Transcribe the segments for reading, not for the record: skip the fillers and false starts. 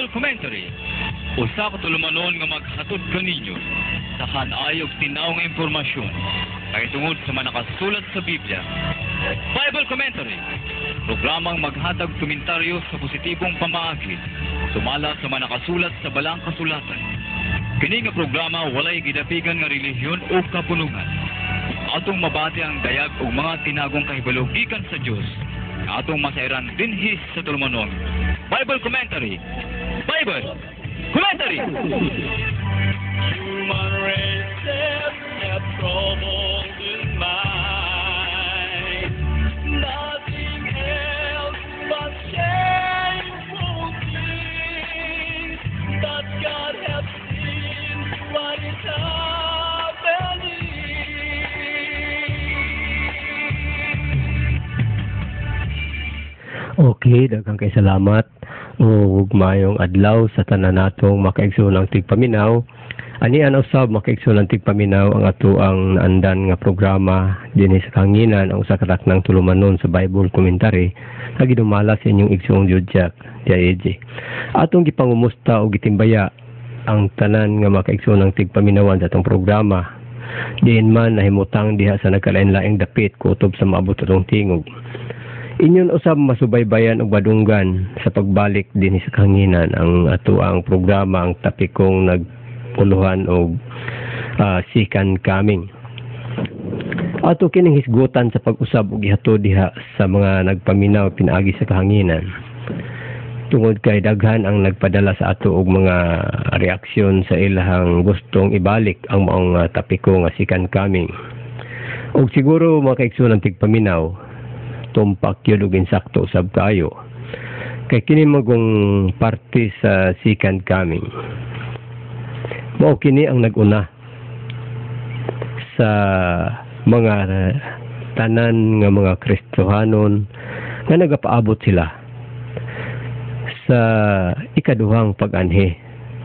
Bible Commentary. Usa ka tulumanon nga maghatod kaninyo sa kanayog tinaw nga impormasyon kay tungod sa manakasulat sa Biblia. Bible Commentary, programang maghatag komentaryo sa positibong pamaagi sumala sa manakasulat sa balang kasulatan. Kini nga programa walay gidapigan nga relihiyon o kapunungan. Atong mabati ang dayag o mga tinagong kahibalo gikan sa Dios. Atong masairan dinhis sa tulumanon. Bible Commentary. Bible Commentary. Human races have troubled in mind. Nothing else but shameful things that God has seen what is happening. Okay, daghang kay salamat ug mayong adlaw sa tanan natong makaigsulang tigpaminaw. Ani an usab makaigsulang tigpaminaw ang ato ang naandan nga programa dinhi sa kanginan ang usa ka taknang tulumanon sa Bible Commentary nga gidumala sa inyong igsuong Judjak Diaeje. Atong gipangumusta og gitimbaya ang tanan nga makaigsulang tigpaminawan sa atong programa. Diin man nahimutang diha sa nagkalain-laing dapit kutob sa maabot atong tingog. Inyon usab masubaybayan og badunggan sa pagbalik dinhi sa kanginan ang ato ang programa ang topikong nagpuluhan og second coming. Ato kining hisgutan sa pag-usab og ihatod diha sa mga nagpaminaw pinaagi sa kahanginan. Tungod kay daghan ang nagpadala sa ato og mga reaksyon sa ilahang gustong ibalik ang maong topiko nga second coming. Og siguro makaigsunan tigpaminaw tumpak yun ug insakto usab kaayo kay kini magong parte sa second coming. Mao kini ang naguna sa mga tanan nga mga Kristohanon nga nagapaabot sila sa ikaduhang pag-anhi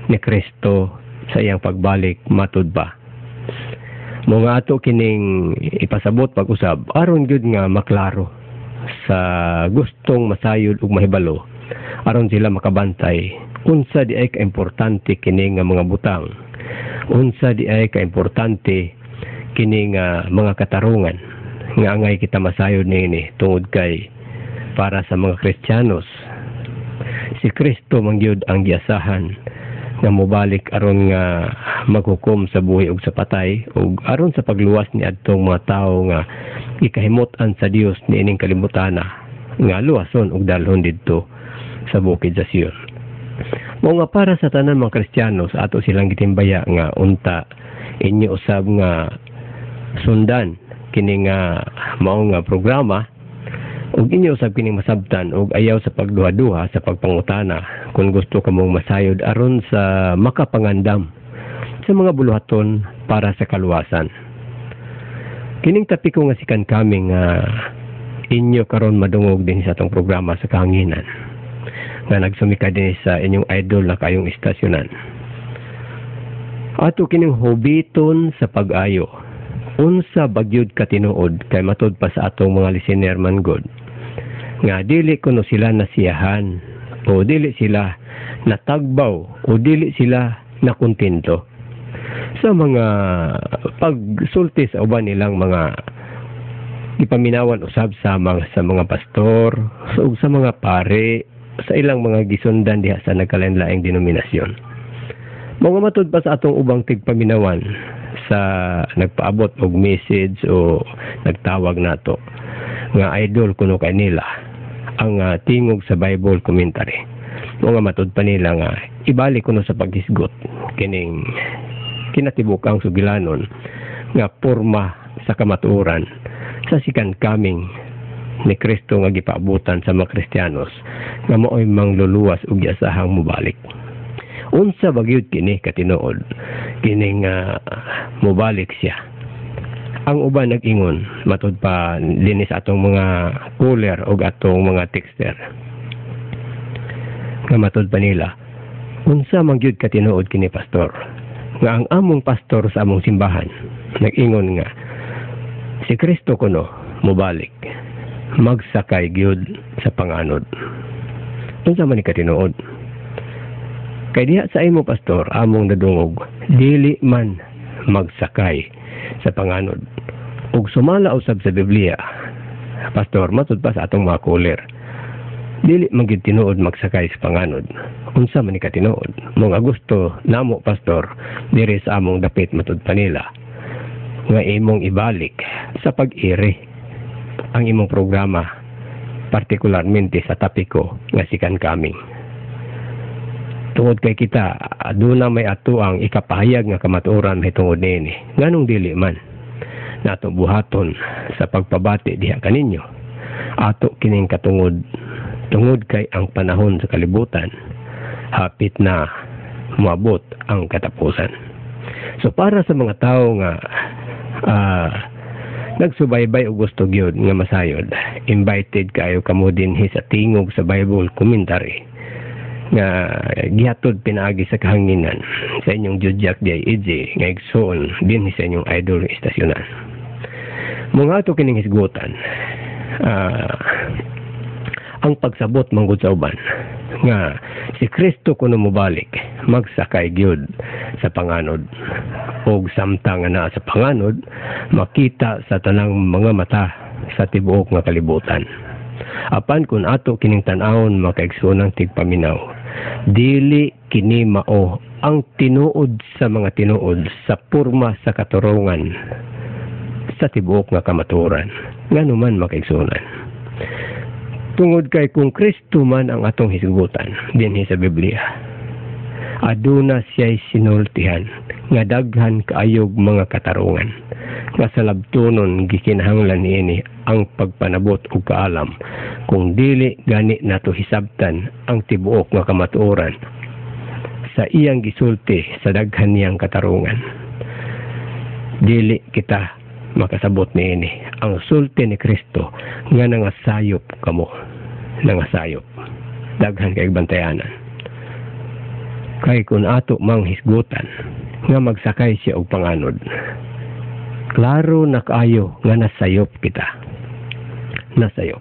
ni Kristo sa iyang pagbalik matud ba. Mga ato kining ipasabot pag-usab aron gyud nga maklaro sa gustong masayod ug mahibalo aron sila makabantay unsa di ay kaimportante kini nga mga butang, unsa di ay kaimportante kini nga mga katarungan nga angay kita masayod niini tungod kay para sa mga Kristiyanos si Kristo mangyud ang giasahan nga mobalik aron nga maghukom sa buhi ug sa patay ug aron sa pagluwas ni adtong mga tawo nga ikahimot-an sa Dios niining kalimutana nga luwason ug dalhon didto sa bukid sa Sion. Mao nga para sa tanan mga Kristiyano sa ato silang gitimbaya nga unta inyo usab nga sundan kini nga mao nga programa ug inyo usab kini masabtan ug ayaw sa pagduha-duha sa pagpangutana kung gusto kamong masayod aron sa makapangandam sa mga buluhaton para sa kaluwasan. Kining topiko nga second coming nga inyo karon madungog din sa atong programa sa kahanginan nga nagsumika din sa inyong idol na kayong istasyonan. Ato kining hobiton sa pag-ayo. Unsa bagyod katinuod kay matud pa sa atong mga listener man god nga dili kuno sila nasiyahan o dili sila natagbaw o dili sila nakontento sa mga pagsulti sa uban nilang mga ipaminawan usab sa mga pastor ug sa mga pare sa ilang mga gisundan diha sa nagkalain-laing denominasyon. Mga matud pa sa atong ubang tigpaminawan sa nagpaabot og message o nagtawag nato nga idol kuno kay nila ang tingog sa Bible Commentary. Mga matud pa nila nga ibalik kuno sa paghisgot kining kinatibukang sugilanon nga porma sa kamatuoran sa second coming ni Kristo nga gipaabutan sa mga Kristiyanos nga mao'y mangluluwas ug giasahang mobalik. Unsa bagyod kini katinuod kini nga mobalik siya. Ang uban nag-ingon matud pa linis atong mga caller ug atong mga texter nga matud pa nila unsa man gyud katinuod kini pastor nga ang among pastor sa among simbahan nag-ingon nga si Kristo kuno mobalik magsakay gyud sa panganod. Unsa man ni katinuod? Kay diha sa imo pastor among nadungog, dili man magsakay sa panganod. Ug sumala usab sa Biblia, pastor, matud pa sa atong mga kuler, dili man gid tinuod magsakay sa panganod. Unsa man ni katinuod? Mga gusto namo pastor diri sa among dapit matud pa nila nga imong ibalik sa pag-iri ang imong programa, partikularmente sa tapiko nga sikan kaming. Tungod kay kita, aduna may ato ang ikapahayag nga kamatuoran may tungod nini. Nganong dili man nato buhaton sa pagpabati diha kaninyo. Ato kining katungod, tungod kay ang panahon sa kalibutan hapit na moabot ang katapusan. So para sa mga tao nga nagsubaybay o gusto gyud nga masayod, invited kayo kamo dinhi sa tingog sa Bible commentary nga gihatod pinaagi sa kahanginan sa inyong Judyak D.I.E.J. nga igsoon din sa inyong idol istasyonan. Mga ato kining hisgutan, ang pagsabot manggod sa uban nga si Kristo kuno mobalik magsakay gyud sa panganod, og samtang na sa panganod makita sa tanang mga mata sa tibuok nga kalibutan. Apan kun ato kining tan-awon makaigsoonang tigpaminaw, dili kini mao ang tinuod sa mga tinuod sa porma sa katurungan sa tibuok nga kamatuoran nganuman makaigsunan. Tungod kay kung Kristo man ang atong hisgutan dinhi sa Biblia, aduna siya'y sinultihan nga daghan kaayog mga katarungan nga sa labtunon gikinahanglan niini ang pagpanabot og kaalam, kung dili gani nato hisabtan ang tibuok nga kamatuoran sa iyang gisulti sa daghan niyang katarungan. Dili kita makasabot niini ang sulti ni Kristo nga nangasayop kamo, nangasayop daghan kay bantayanan. Kay kun ato mang hisgutan nga magsakay siya og panganod, klaro na kaayo nga nasayop kita. Nasayop.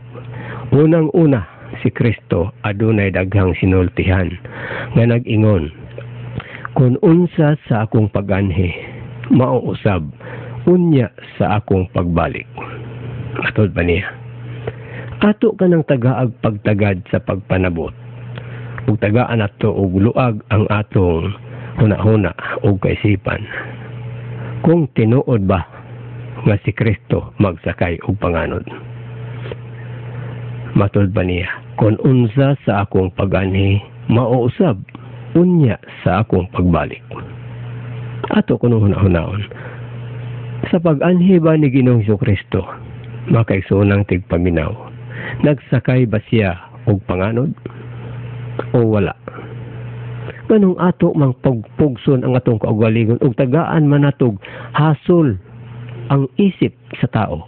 Unang-una, si Kristo adunay daghang sinultihan nga nag-ingon, kung unsa sa akong pag-anhi mauusab unya sa akong pagbalik. Matod pa niya, ato ka ng tagaag pagtagad sa pagpanabot, ug tagaan ato og luag ang atong huna-huna ug kaisipan. Kung tinuod ba nga si Kristo magsakay og panganod? Matod ba niya, kung unsa sa akong pag-anhi mauusab unya sa akong pagbalik. Ato kuno huna-hunaon, sa pag-anhi ba ni Ginoong Kristo makaigsoonang tigpaminaw, nagsakay ba siya og panganod o wala? Kanong ato mang pagpugson ang atong kaugalingon ug tagaan man natog hasol ang isip sa tao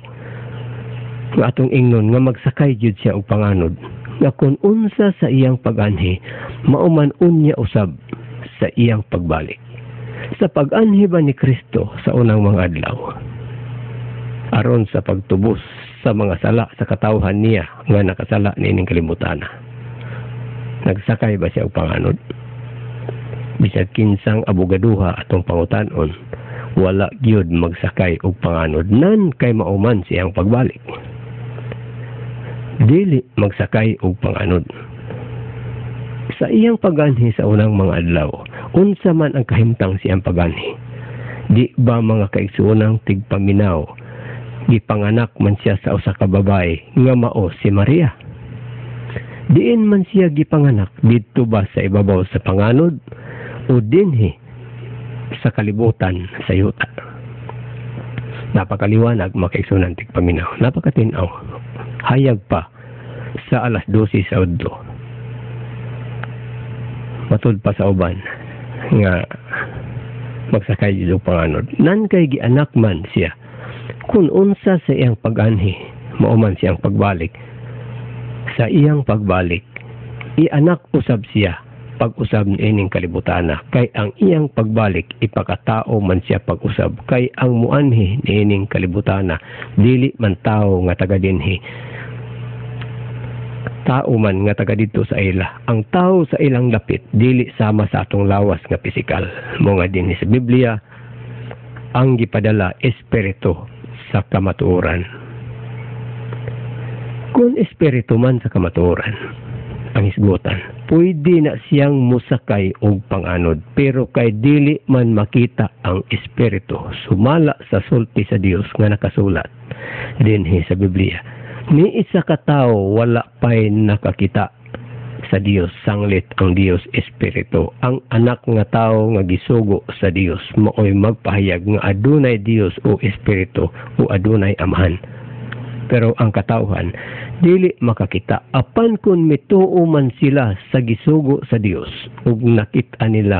nga atong ingnon nga magsakay gyud siya og panganod, nga kung unsa sa iyang pag-anhi mauman unya usab sa iyang pagbalik. Sa pag-anhi ba ni Kristo sa unang mga adlaw aron sa pagtubos sa mga sala sa katawhan niya nga nakasala niining kalibutan, nagsakay ba siya og panganod? Bisag kinsang abogaduha atong pangutan-on, wala gyud magsakay og panganod nan kay mauman siyang pagbalik. Dili magsakay og panganod. Sa iyang pag-anhi sa unang mga adlaw, unsa man ang kahimtang siyang pag-anhi? Di ba mga kaigsuonang tigpaminaw, gipanganak man siya sa usa ka babae nga mao si Maria? Diin man siya gipanganak didto ba sa ibabaw sa panganod o dinhi sa kalibutan sa yuta? Napakaliwanag makaigsuonang tigpaminaw, napakatinaw. Hayag pa sa 12:00 sa udto. Matud pa sa uban nga magsakay og panganod, nan kay gianak man siya kun unsa sa iyang pag-anhi mauman siyang pagbalik. Sa iyang pagbalik ianak usab siya pag-usab niining kalibutana, kay ang iyang pagbalik ipakatao man siya pag-usab, kay ang muanhi niining kalibutana dili man tao nga taga dinhi tao man nga taga dito sa ila. Ang tao sa ilang lapit dili sama sa atong lawas nga pisikal. Mo nga dinhi sa Biblia, ang gipadala espiritu sa kamatuoran. Kung espiritu man sa kamatuoran ang isgutan, pwede na siyang musakay og panganod, pero kay dili man makita ang espiritu sumala sa sulti sa Dios nga nakasulat dinhi sa Biblia. Ni isa ka tawo wala pay nakakita sa Dios, sanglit ang Dios espiritu. Ang anak nga tawo nga gisugo sa Dios maoy magpahayag nga adunay Dios o espiritu o adunay amahan. Pero ang katawhan dili makakita apan kun mituo man sila sa gisugo sa Dios ug nakita nila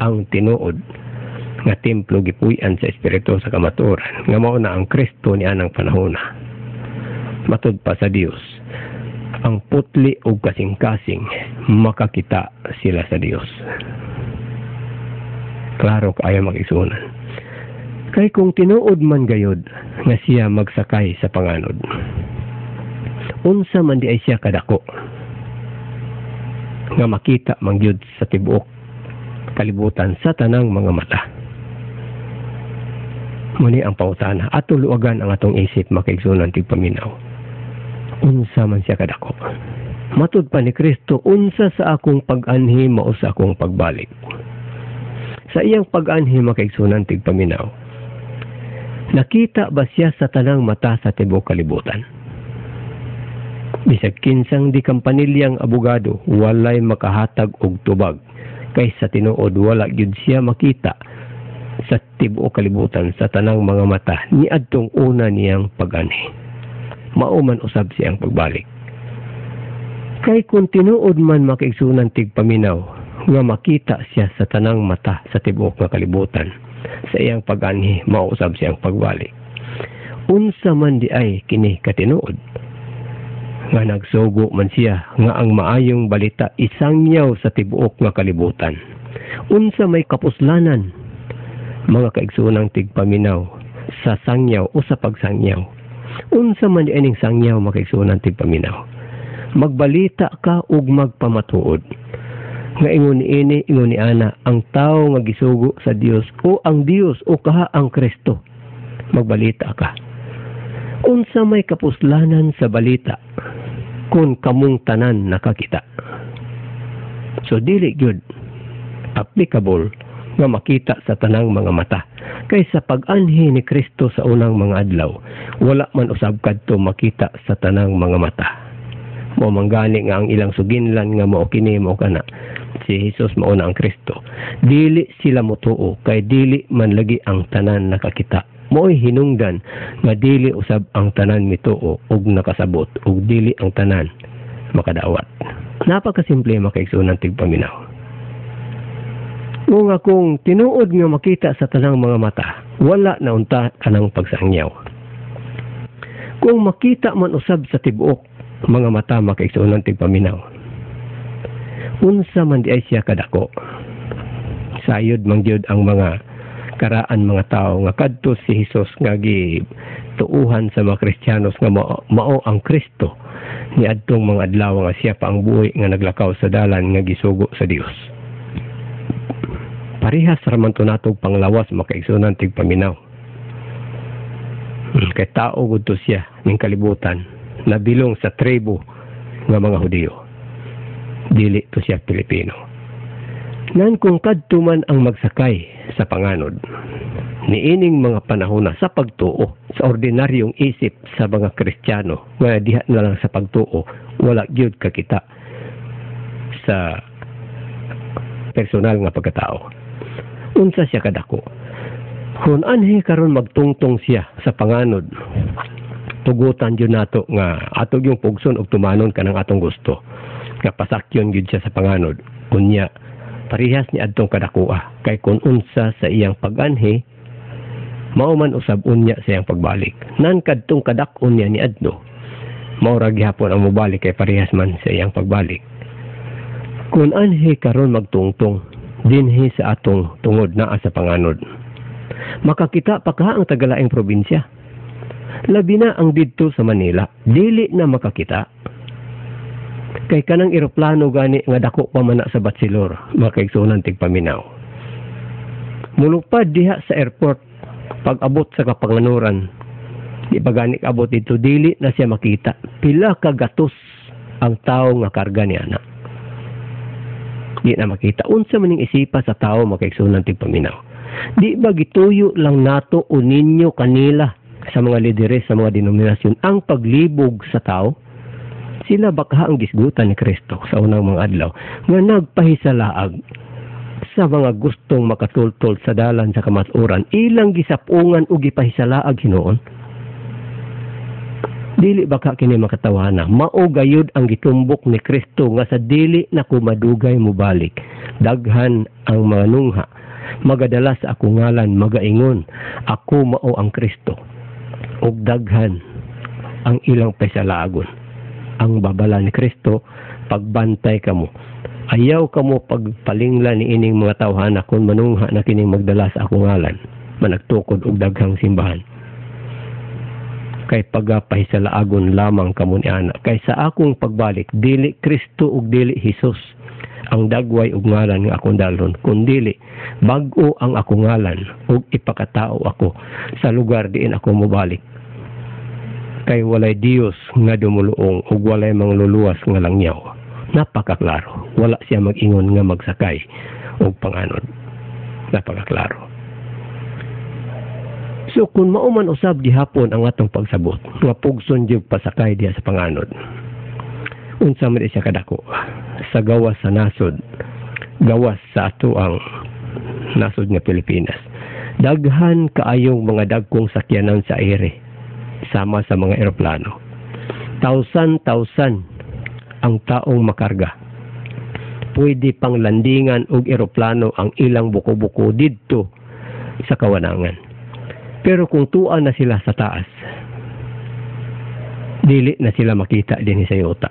ang tinuod nga templo gipuy-an sa espiritu sa kamatuoran nga mao na ang Kristo ni anang panahona. Matud pa sa Dios ang putli ug kasing-kasing makakita sila sa Dios. Klaro kaayo mag-igsunan. Kay kung tinuod man gayod nga siya magsakay sa panganod, unsa man di ay siya kadako nga makita mangyud sa tibuok kalibutan sa tanang mga mata. Muni ang pautana ato luagan ang atong isip makaigsunan tigpaminaw. Unsa man siya kadako. Matud pa ni Kristo, unsa sa akong pag-anhi mao sa akong pagbalik. Sa iyang pag-anhi makaigsunan tigpaminaw, nakita ba siya sa tanang mata sa tibuok kalibutan? Bisag kinsang di kampanilyang abogado, walay makahatag og tubag. Kay sa tinuod, wala gyud siya makita sa tibuok kalibutan sa tanang mga mata ni adtong una niyang pag-anhi. Mao man usab siyang pagbalik. Kay kung tinuod man makaigsunan tigpaminaw, nga makita siya sa tanang mata sa tibuok nga kalibutan, sa iyang pag-anhi, mausab siyang pagbalik. Unsa man di ay kini katinuod, nga nagsugo man siya nga ang maayong balita isangyaw sa tibuok nga kalibutan. Unsa may kapuslanan, mga kaigsunang tigpaminaw, sa sangyaw o sa pagsangyaw. Unsa man di aning sangyaw, makaigsunang tigpaminaw. Magbalita ka ug magpamatuod. Nga ingon ini, ingon ni ana, ang tao nga gisugo sa Dios o ang Dios o kaha ang Kristo. Magbalita ka. Unsa may kapuslanan sa balita kung kamong tanan nakakita. So dili gyud applicable nga makita sa tanang mga mata. Kaysa pag-anhi ni Kristo sa unang mga adlaw, wala man usab kadto makita sa tanang mga mata. Mo manggani nga ang ilang suginlan nga mao kini mao kana si Jesus mao na ang Kristo. Dili sila motuo kay dili man lagi ang tanan nakakita. Mo'y hinungdan nga dili usab ang tanan mituo ug nakasabot ug dili ang tanan makadawat. Napakasimple makaigsunan tigpaminaw. Nga kung tinuod nga makita sa tanang mga mata, wala na unta kanang pagsangyaw. Kung makita man usab sa tibuok mga mata makaigsunan tigpaminaw, unsa man di ay siya kadako. Sayod mangyud ang mga karaan mga tao nga kadto si Jesus nga gituuhan sa mga Kristiyanos nga mao ang Kristo ni adtong mga adlaw nga siya pa ang buhi nga naglakaw sa dalan nga gisugo sa Dios. Parihas raman to natog panglawas makaigsunan tigpaminaw. Kay tao gud to siya ning kalibutan nabilong sa tribo nga mga Hudiyo. Dili to siya Pilipino. Nan kung kadto man ang magsakay sa panganod, niining mga panahon sa pagtuo, sa ordinaryong isip sa mga Kristiyano, nga diha na lang sa pagtuo, wala gyud kakita sa personal nga pagkatao. Unsa siya kadako? Kung anhi karon magtungtong siya sa panganod, tugutan yun nato nga atog yung pugson og tumanon kanang atong gusto. Nga pasakyon gyud siya sa panganod. Unya, parihas ni adtong kadakua. Kay kung unsa sa iyang pag-anhi, mao man usab unya sa iyang pagbalik. Nan kadtong kadak-on niya ni adto, mao ra gihapon ang mobalik kay parihas man sa iyang pagbalik. Kung anhi karon magtungtong, dinhi sa atong tungod naa sa panganod, makakita pa ka ang tagalaing probinsya. Labi na ang didto sa Manila, dili na makakita. Kay kanang eroplano gani nga dako pa man na sa Batsilor, makaigsunan tigpaminaw. Mulupad diha sa airport, pag-abot sa Kapanganuran, di ba gani abot dito, dili na siya makita. Pila ka gatos ang tao nga karga niya na. Di na makita. Unsa maning isipa sa tao makaigsunan tigpaminaw. Di ba gituyo lang nato o ninyo kanila sa mga lideres sa mga denominasyon ang paglibog sa tao? Sila baka ang gisgutan ni Kristo sa unang mga adlaw nga nagpahisalaag sa mga gustong makatultol sa dalan sa kamaturan, ilang gisapungan o gipahisalaag hinuon. Dili baka kini makatawana, mao gayud ang gitumbok ni Kristo nga sa dili na kumadugay mubalik. Daghan ang mga nungha, magadala sa ako ngalan, magaingon, ako mao ang Kristo. Ug daghan ang ilang pahisalaagon. Ang babala ni Kristo, pagbantay kamo. Ayaw kamo pagpalingla ni ining mga tawhana kung manungha na kining magdala sa akong ngalan, managtukod og daghang simbahan. Kay pagapahisalaagon lamang kamo ni ana. Kay sa akong pagbalik, dili Kristo ug dili Hesus ang dagway ug ngalan nga akong dalhon, kundi bag-o ang akong ngalan ug ipakatao ako sa lugar diin ako mobalik. Kay walay Dios nga dumuluong ug walay mangluluwas nga langyaw. Napakaklaro. Wala siya mag-ingon nga magsakay ug panganod. Napakaklaro. So kung mauman usab gihapon ang atong pagsabot, nga pugson jud pasakay diha sa panganod. Unsa man siya kadako sa gawas sa nasod, gawas sa ato ang nasod nga Pilipinas. Daghan kaayong mga dagkong sakyanan sa aire sama sa mga eroplano. Tausan ang taong makarga. Pwede pang landingan og eroplano ang ilang buko-buko didto sa kawanangan. Pero kung tuan na sila sa taas, dili na sila makita din sa yuta.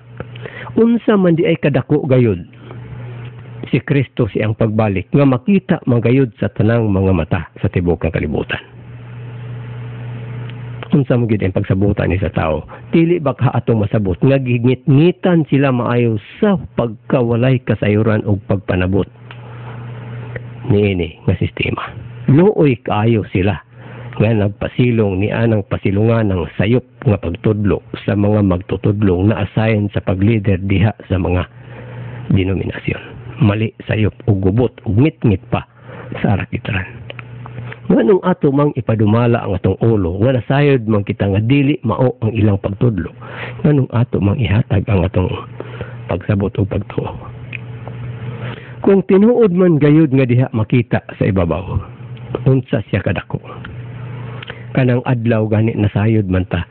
Unsa man di ay kadako gayud si Kristo siyang pagbalik nga makita magayud sa tanang mga mata sa tibuok nga kalibutan. Unsa mo gid ang pagsabutan ni sa tao, dili baka atong masabot nga gingit-ngitan sila maayo sa pagkawalay kasayuran ug pagpanabot niini nga sistema. Luoy kaayo sila nga nagpasilong ni anang pasilungan ng sayop nga pagtudlo sa mga magtutudlong na assign sa paglider diha sa mga denominasyon. Mali sayop ug gubot ug ngit-ngit pa sa arakitran. Nganong ato mang ipadumala ang atong ulo nga nasayod man kita nga dili mao ang ilang pagtudlo. Nganong ato mang ihatag ang atong pagsabot o pagtuo. Kung tinuod man gayud nga diha makita sa ibabaw, unsa siya kadako? Kanang adlaw gani nasayod man ta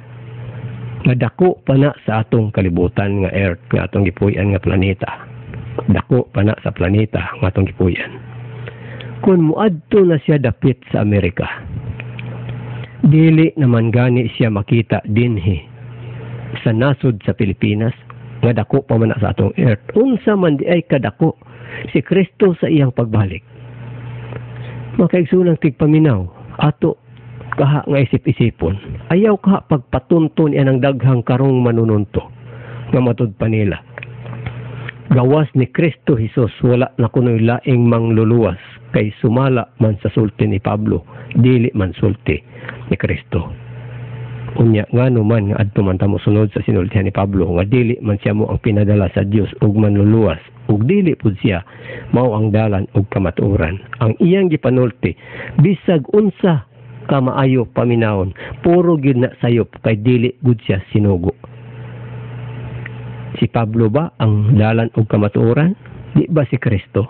nga dako pa na sa atong kalibutan nga earth nga atong gipuy-an nga planeta. Dako pa na sa planeta nga atong gipuy-an. Kung muadto na siya dapit sa Amerika, dili naman gani siya makita dinhi sa nasod sa Pilipinas nga dako pa man na sa atong earth. Unsa man di ay kadako si Kristo sa iyang pagbalik. Makaigsulang tigpaminaw ato kaha nga isip-isipon. Ayaw kaha pagpatunton yan ang daghang karong manununto nga matud pa nila. Gawas ni Kristo Jesus wala na kunoy laing mangluluwas kay sumala man sa sulti ni Pablo, dili man sulti ni Kristo. Unya ngano man nga adto man ta mosunod sa sinultihan ni Pablo nga dili man siya mo ang pinadala sa Dios ug manluluwas ug dili pud siya mao ang dalan ug kamatuoran. Ang iyang gipanulti bisag unsa ka maayo paminawon, puro gyud na sayop kay dili gud siya sinugo. Si Pablo ba ang dalan og kamatuoran? Di ba si Kristo?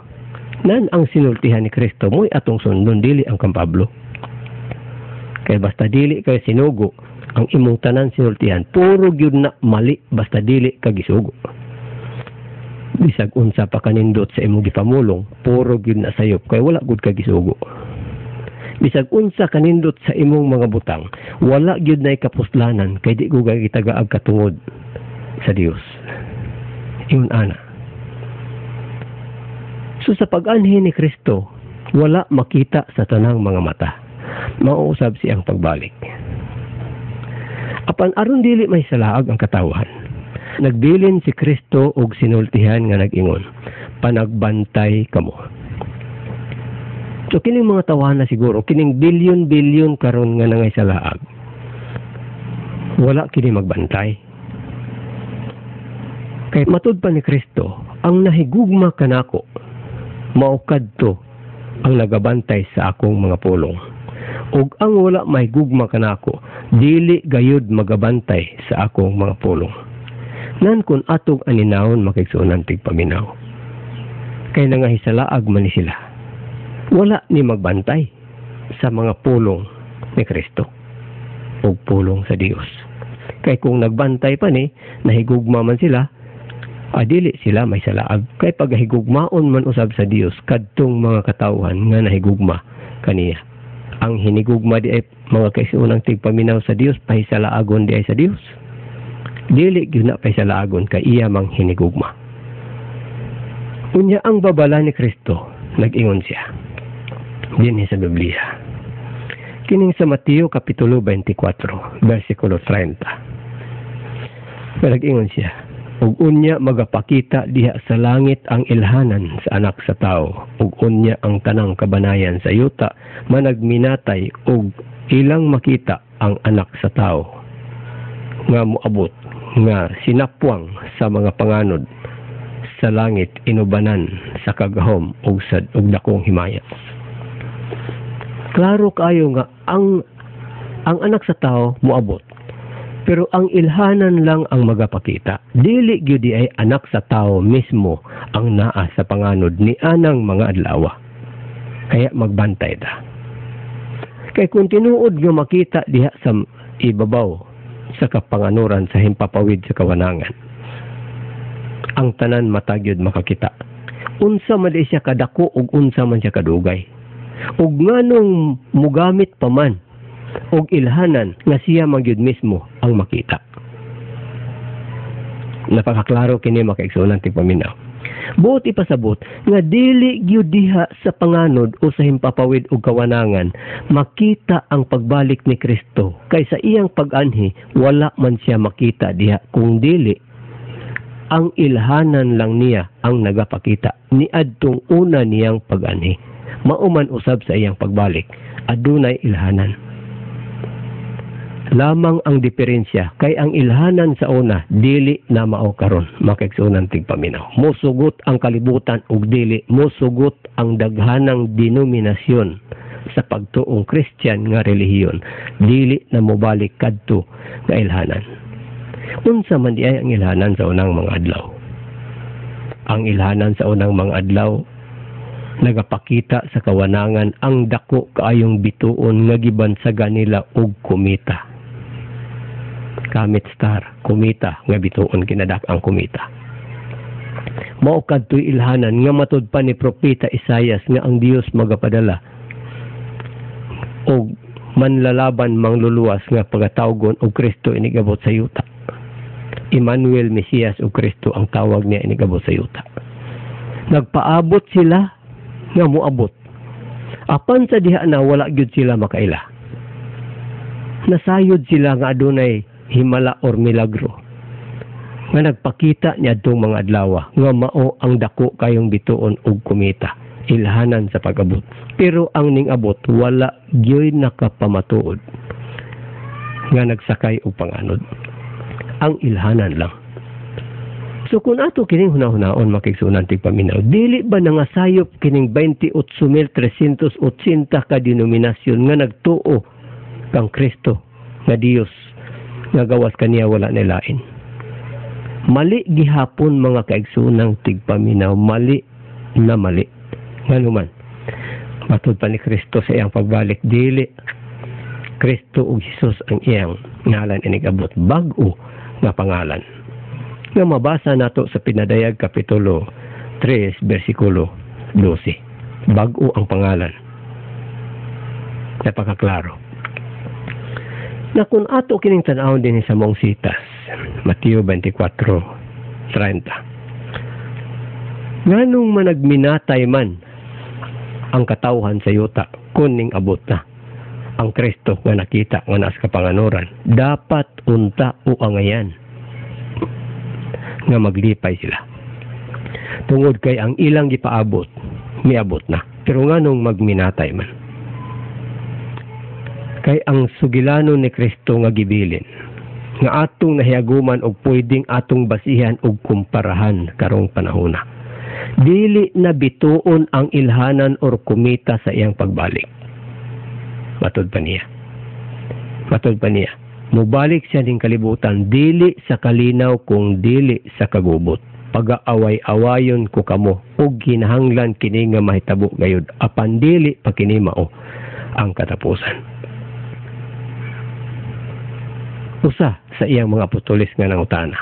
Nan ang sinultihan ni Kristo mo'y atong sundon, dili ang kang Pablo. Kay basta dili kay sinugo, ang imong tanan sinultihan, puro gyud na mali basta dili ka gisugo. Bisag unsa pa kanindot sa imong gipamulong, puro gyud na sayop kay wala gud ka gisugo. Bisag unsa kanindot sa imong mga butang, wala gyud nay kapuslanan kay di ko gitagaag katungod sa Dios. Iyon ana. So sa pag-anhi ni Kristo, wala makita sa tanang mga mata. Mauusab siyang pagbalik. Apan aron dili may salaag ang katawhan. Nagbilin si Kristo og sinultihan nga nag-ingon, panagbantay kamo. So kining mga tawana siguro, kining bilyon-bilyon karon nga nangay sa laag, wala kini magbantay. Kay matud pa ni Kristo, ang nahigugma kanako, maukad to ang nagabantay sa akong mga pulong. Ug ang wala mahigugma kanako, dili gayud magabantay sa akong mga pulong. Nan kun atog aninawon makigsunan tigpaminaw. Kay nangahisalaag man ni sila, wala ni magbantay sa mga pulong ni Kristo ug pulong sa Dios. Kay kung nagbantay pa ni, nahigugma man sila, adili sila may salaag. Kay paghigugmaon man usab sa Dios kadtong mga katawhan nga nahigugma kaniya. Ang hinigugma di ay mga kaigsuonang tigpaminaw sa Dios, pahisalaagon di ay sa Dios. Dili gyud na pahisalaagon kay iya mang hinigugma. Unya ang babala ni Kristo, nag-ingon siya dinhi sa Biblia. Kining sa Mateo kapitulo 24, versikulo 30. Nag-ingon siya, ug unya magapakita diha sa langit ang ilhanan sa anak sa tao, ug unya ang tanang kabanayan sa yuta managminatay ug ilang makita ang anak sa tao nga moabot nga sinapwang sa mga panganod sa langit inubanan sa kagahom ug dakong himaya. Klaro kayo nga ang anak sa tao moabot, pero ang ilhanan lang ang magapakita. Dili gyud ay anak sa tao mismo ang naa sa panganod ni anang mga adlaw. Kaya magbantay ta. Kay kung tinuod nga makita diha sa ibabaw sa kapanganuran sa himpapawid sa kawanangan, ang tanan matagyod makakita. Unsa man siya kadako ug unsa man siya kadugay. Ug nganong mugamit pa man og ilhanan nga siya magyud mismo ang makita. Napakaklaro kini makaigsunan tigpaminaw. Buot ipasabot nga dili gyud diha sa panganod o sa himpapawid ug kawanangan makita ang pagbalik ni Kristo. Kay sa iyang pag-anhi wala man siya makita diha kung dili ang ilhanan lang niya ang nagapakita ni adtong una niyang pag-anhi. Mauman usab sa iyang pagbalik, adunay ilhanan. Lamang ang diferensya kay ang ilhanan sa una dili na mao karon makigsunan tigpaminaw. Mosugot ang kalibutan ug dili mosugot ang daghanang denominasyon sa pagtuong Christian nga relihiyon. Dili na mobalik kadto nga ilhanan. Unsa man di ay ang ilhanan sa unang mga adlaw? Ang ilhanan sa unang mga adlaw nagapakita sa kawanangan ang dako kaayong bituon nga gibansagan nila og kumita. Comet star, kumita nga bituon kinadak ang kumita. Mao kadtoy ilhanan nga matud pa ni propeta Isaias nga ang Dios magapadala og manlalaban mangluluwas nga pagatawgon og Kristo inigabot sa yuta. Emmanuel, Mesias o Kristo ang tawag niya inigabot sa yuta. Nagpaabot sila nga moabot. Apan sa diha na wala gyud sila makaila. Nasayod sila nga adunay himala or milagro. Nga nagpakita niya adtong mga adlaw nga mao ang dako kayong bituon og kumita. Ilhanan sa pag-abot. Pero ang ning-abot wala gyud nakapamatuod nga nagsakay og panganod. Ang ilhanan lang. So kung ato kining hunahunahon makigsunan tigpaminaw, dili ba nangasayop kining 28,380 ka denominasyon nga nagtuo kang Kristo nga Dios nga gawas kaniya wala nilain? Mali gihapon mga kaigsunang tigpaminaw, mali na mali. Nganuman, matud pa ni Kristo sa iyang pagbalik, dili Kristo ug Jesus ang iyang ngalan inigabot, bag-o nga pangalan nga mabasa nato sa Pinadayag kapitulo 3 versikulo 12. Bag-o ang pangalan. Napakaklaro. Na kung ato kining tan-awon din sa mong sitas, Mateo 24:30. Nganong managminatay man ang katawhan sa yuta kuning abot na ang Kristo nga nakita nga nas kapanganuran, dapat unta o angayan. nga maglipay sila. Tungod kay ang ilang gipaabot, miabot na. Pero nganong magminatay man. Kay ang sugilanon ni Kristo nga gibilin, nga atong nahiaguman og pwedeng atong basihan og kumparahan karong panahona. Dili na bituon ang ilhanan or kumita sa iyang pagbalik. Matod pa niya. Mubalik siya ning kalibutan, dili sa kalinaw kung dili sa kagubot. Pagaaway-awayon ko kamo ug ginahanglan kini nga mahitabo gayud apan dili pa kini mao ang katapusan. Usa sa iyang mga apostoles nga nangutana,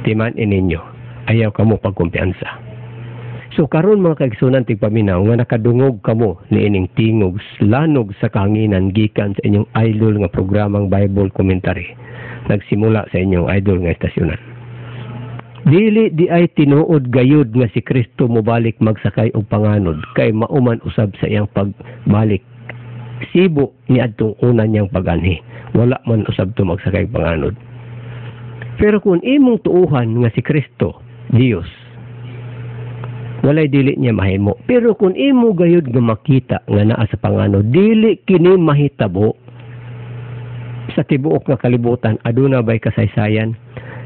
timan ininyo, ayaw kamo pagkumpiyansa. So karon mga kaigsunan tigpaminaw nga nakadungog kamo niining tingog lanog sa kahanginan gikan sa inyong idol nga programang Bible Commentary. Nagsimula sa inyong idol nga estasyonan. Dili di ay tinuod gayud nga si Kristo mobalik magsakay og panganod kay mauman usab sa iyang pagbalik. Sibo ni adtong una niyang paganhi. Wala man usab to magsakay panganod. Pero kung imong tuuhan nga si Kristo, Dios, walay dili niya mahimo. Pero kung imo gayud nga makita nga naa sa panganod, dili kini mahitabo. Sa tibuok nga kalibutan, aduna ba'y kasaysayan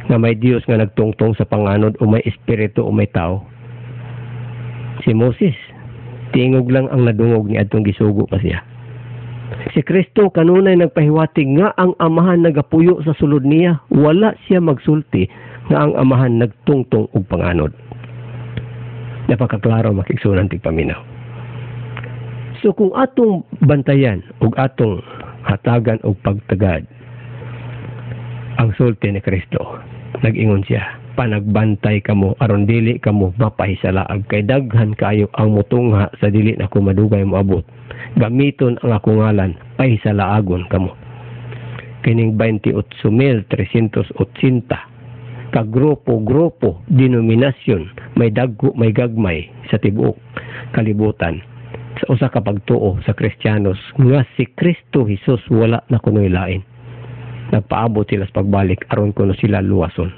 nga may Dios nga nagtungtong sa panganod o may espiritu o may tao? Si Moses, tingog lang ang nadungog ni adtong gisugo pa siya. Si Kristo kanunay nagpahiwatig nga ang amahan nagapuyo sa sulod niya, wala siya magsulti nga ang amahan nagtungtong og panganod. Napakaklaro makigsunan tigpaminaw. So kung atong bantayan ug atong hatagan og pagtagad ang sulti ni Kristo, nag-ingon siya, panagbantay kamo aron dili kamo mapahisalaag kay daghan kayo ang mutungha sa dili na ko madugay moabot. Gamiton ang akong ngalan, pahisalaagon kamo. Kining 28,380 kagrupo-grupo, denominasyon, may dagko, may gagmay sa tibuok kalibutan sa usa ka pagtuo sa Kristiyanos nga si Kristo Jesus wala na kunoy lain. Nagpaabot sila sa pagbalik aron kuno sila luwason.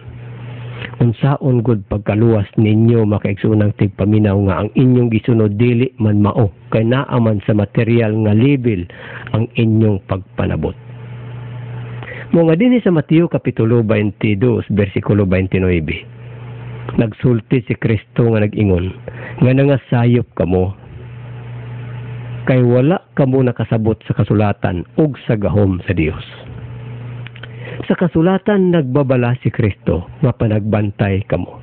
Unsaon gud pagkaluwas ninyo makaigsunang tigpaminaw nga ang inyong gisunod dili man mao kay naa man sa material nga level ang inyong pagpanabot. Mga dinhi sa Mateo kapitulo 22 bersikulo 29. Nagsulti si Kristo nga nag-ingon nga nangasayop kamo kay wala kamo nakasabot sa kasulatan ug sa gahom sa Dios. Sa kasulatan nagbabala si Kristo nga panagbantay kamo.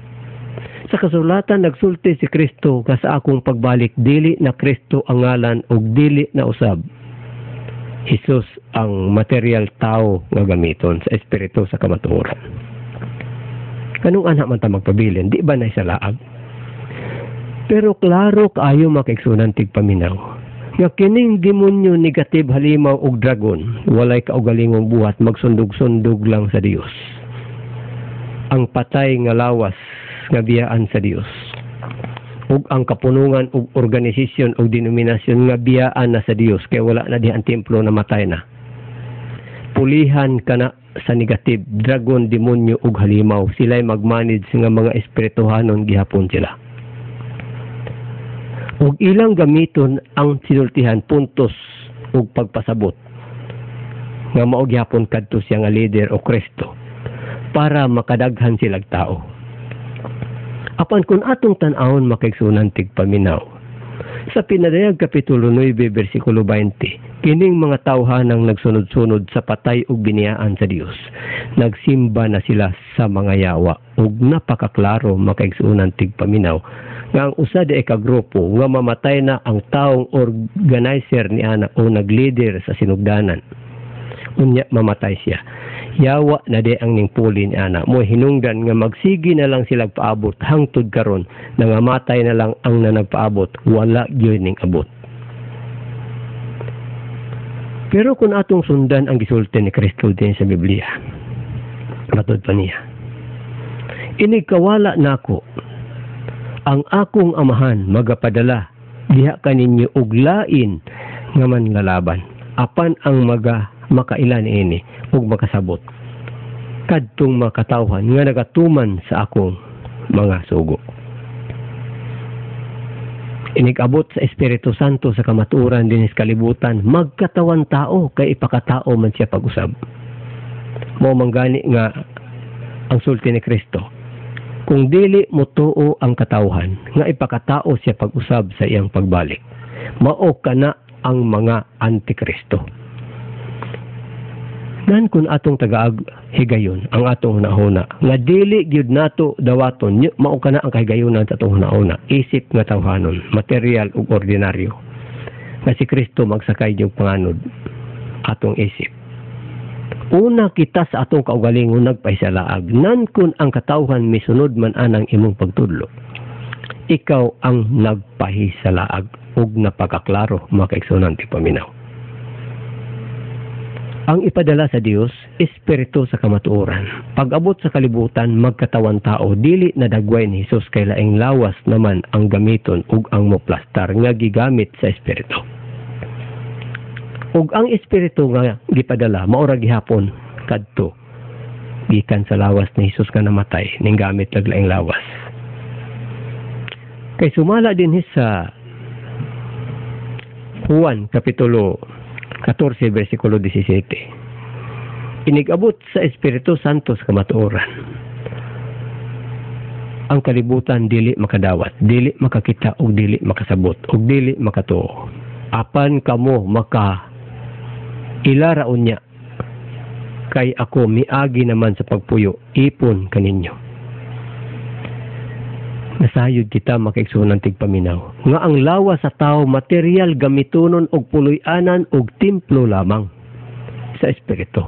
Sa kasulatan nagsulti si Kristo nga sa akong pagbalik dili na Kristo ang ngalan ug dili na usab Jesus ang material tao nga gamiton sa espiritu sa kamatuoran. Kanung anak man ta magpabilin, di ba na isalaag? Pero klaro kaayo makaigsunan tigpaminaw nga kining demonyo negative halimaw og dragon walay kaugalingong buhat magsundog-sundog lang sa Dios. Ang patay nga lawas nga biyaan sa Dios ug ang kapunungan ug organisasyon ug denominasyon nga biyaan na sa Dios kay wala na di ang templo na matay na. Pulihan kana sa negative dragon, demonyo ug halimaw, sila'y magmanage nga mga espirituhanon gihapon sila. Ug ilang gamiton ang sinultihan puntos ug pagpasabot nga mao gyapon kadto siya nga leader o Kristo para makadaghan silang tao. Apan kun atong tan-awon makaigsunan tigpaminaw sa Pinadayag kapitulo 9 bersikulo 20, kining mga tawhanang nagsunod-sunod sa patay ug biniyaan sa Dios, nagsimba na sila sa mga yawa ug napakaklaro makaigsunan tigpaminaw nga ang usa di ka grupo nga mamatay na ang taong organizer ni ana o nagleader sa sinugdanan. Unya mamatay siya. Yawa na di ang ningpuli ni ana. Mo hinungdan nga magsigi na lang sila paabot hangtod karon nga matay na lang ang nanagpaabot, wala gyud ning abot. Pero kung atong sundan ang gisulti ni Kristo din sa Biblia, matod pa niya, inikawala nako ang akong amahan magapadala diha kaninyo og lain nga manlalaban apan ang makailan ini ug makasabot. kadtong mga katawhan nga nagatuman sa akong mga sugo. Inigabot sa Espiritu Santo sa kamatuoran din sa kalibutan, magkatawan tao kay ipakatao man siya pag-usab. Mao manggani nga ang sulti ni Kristo. Kung dili mo tuo ang katawhan, nga ipakatao siya pag-usab sa iyang pagbalik, mao kana ang mga antikristo. Nan kun atong tagaag higayon ang atong hunahuna, nga dili gyud nato dawaton, mao kana ang kahigayonan sa atong hunahuna, isip nga tawhanon, material ug ordinaryo. Nga si Kristo magsakay yung panganod atong isip. Una kita sa atong kaugalingon nagpahisalaag, nan kun ang katawhan misunod man anang imong pagtudlo, ikaw ang nagpahisalaag ug napakaklaro mga kaigsunan ti paminaw. Ang ipadala sa Dios, espiritu sa kamatuoran. Pag-abot sa kalibutan, magkatawan tao, dili na dagway ni Hesus kay laing lawas naman ang gamiton ug ang moplastar nga gigamit sa espiritu. Ug ang espiritu nga gipadala maura gihapon kadto gikan sa lawas ni Hesus nga namatay ning gamit lag laing lawas. Kay sumala din sa Juan kapitulo 14 versikulo 17. Inigabot sa Espiritu Santo sa kamatuoran. Ang kalibutan dili makadawat, dili makakita ug dili makasabot ug dili makatuo. Apan kamo maka ilaraon niya kay ako miagi naman sa pagpuyo, ipon kaninyo. Nasayod kita makaigsunan tigpaminaw nga ang lawas sa tao material gamitonon og puloy-anan og templo lamang sa espiritu.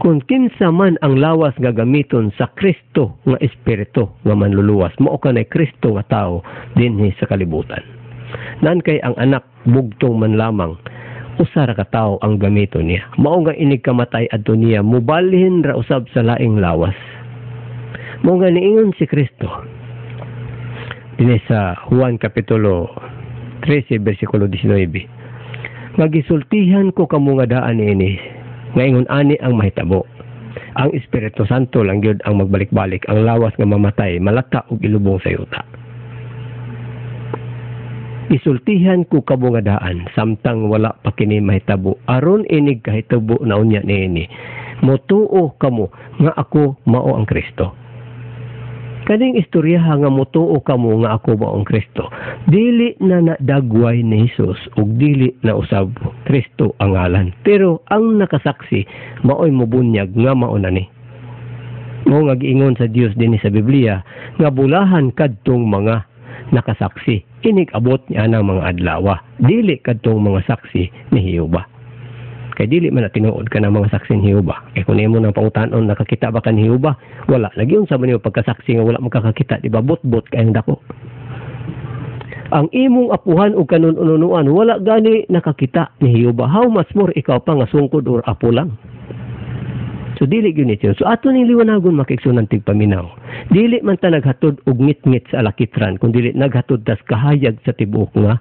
Kung kinsa man ang lawas nga gamiton sa Kristo nga espiritu nga manluluwas, mao kanay Kristo nga tao dinhi sa kalibutan. Nan kay ang anak bugtong man lamang, usa ra ka tawo ang gamiton niya. Mao nga inig kamatay adto niya, mubalhin ra usab sa laing lawas. Mao nga niingon si Kristo dinhi sa Juan kapitulo 13 versikulo 19. Magisultihan ko kamo nga daan niini, nga ingon ani ang mahitabo. Ang Espiritu Santo lang gyud ang magbalik-balik, ang lawas nga mamatay malata ug ilubong sa yuta. Isultihan ko kamo nga daan samtang wala pa kini mahitabo, aron inig kahitabo na unya niini, motuo kamo nga ako mao ang Kristo. Kaning istoryaha nga motuo kamo nga ako mao ang Kristo, dili na nadagway ni Hesus ug dili na usab Kristo ang ngalan, pero ang nakasaksi maoy mobunyag nga mao na ni. Mao nga giingon sa Dios dinhi sa Biblia nga bulahan kadtong mga nakasaksi, inig-abot niya ng mga adlaw, dili kadtong mga saksi ni Jehova. Kay dili man na tinuod ka ng mga saksi ni Jehova. Eh kung imo nang pangutanon, nakakita ba ka ni Jehova? Wala. Nagyon sa man yung pagkasaksi nga wala makakakita, di ba? Bot-bot kayong dako. Ang imong apuhan o kanununuan, wala gani nakakita ni Jehova. How much more ikaw pa nga sungkod or apo lang? So dili gyud ito. So ato ning liwanagon makiigsunan tigpaminaw. Dili man ta naghatod og ngit-ngit sa alakitran, kun dili naghatod tas kahayag sa tibuok nga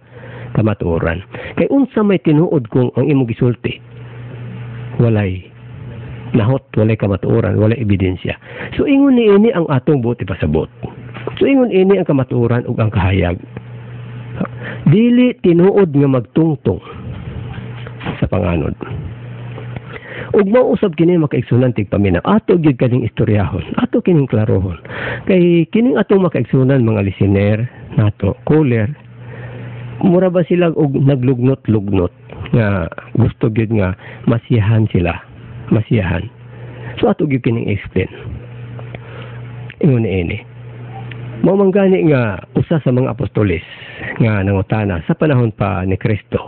kamatuoran. Kay unsa may tinuod kung ang imong gisulti, walay nahot, walay kamatuoran, walay ebidensya. So ingon niini ang atong buti pasabot. So ingon ini ang kamatuoran ug ang kahayag. Dili tinuod nga magtungtong sa panganod. Ug mausab kini makaigsunan tigpaminaw. Ato gyud kaning istoryahon, ato kining klarohon. Kay kining atong makaigsunan mga listener nato, caller, mura ba sila og naglugnot-lugnot nga gusto gyud nga masiyahan sila, masiyahan. So ato gyud kining explain. Ingon ini. Mao manggani nga usa sa mga apostoles nga nangutana sa panahon pa ni Kristo.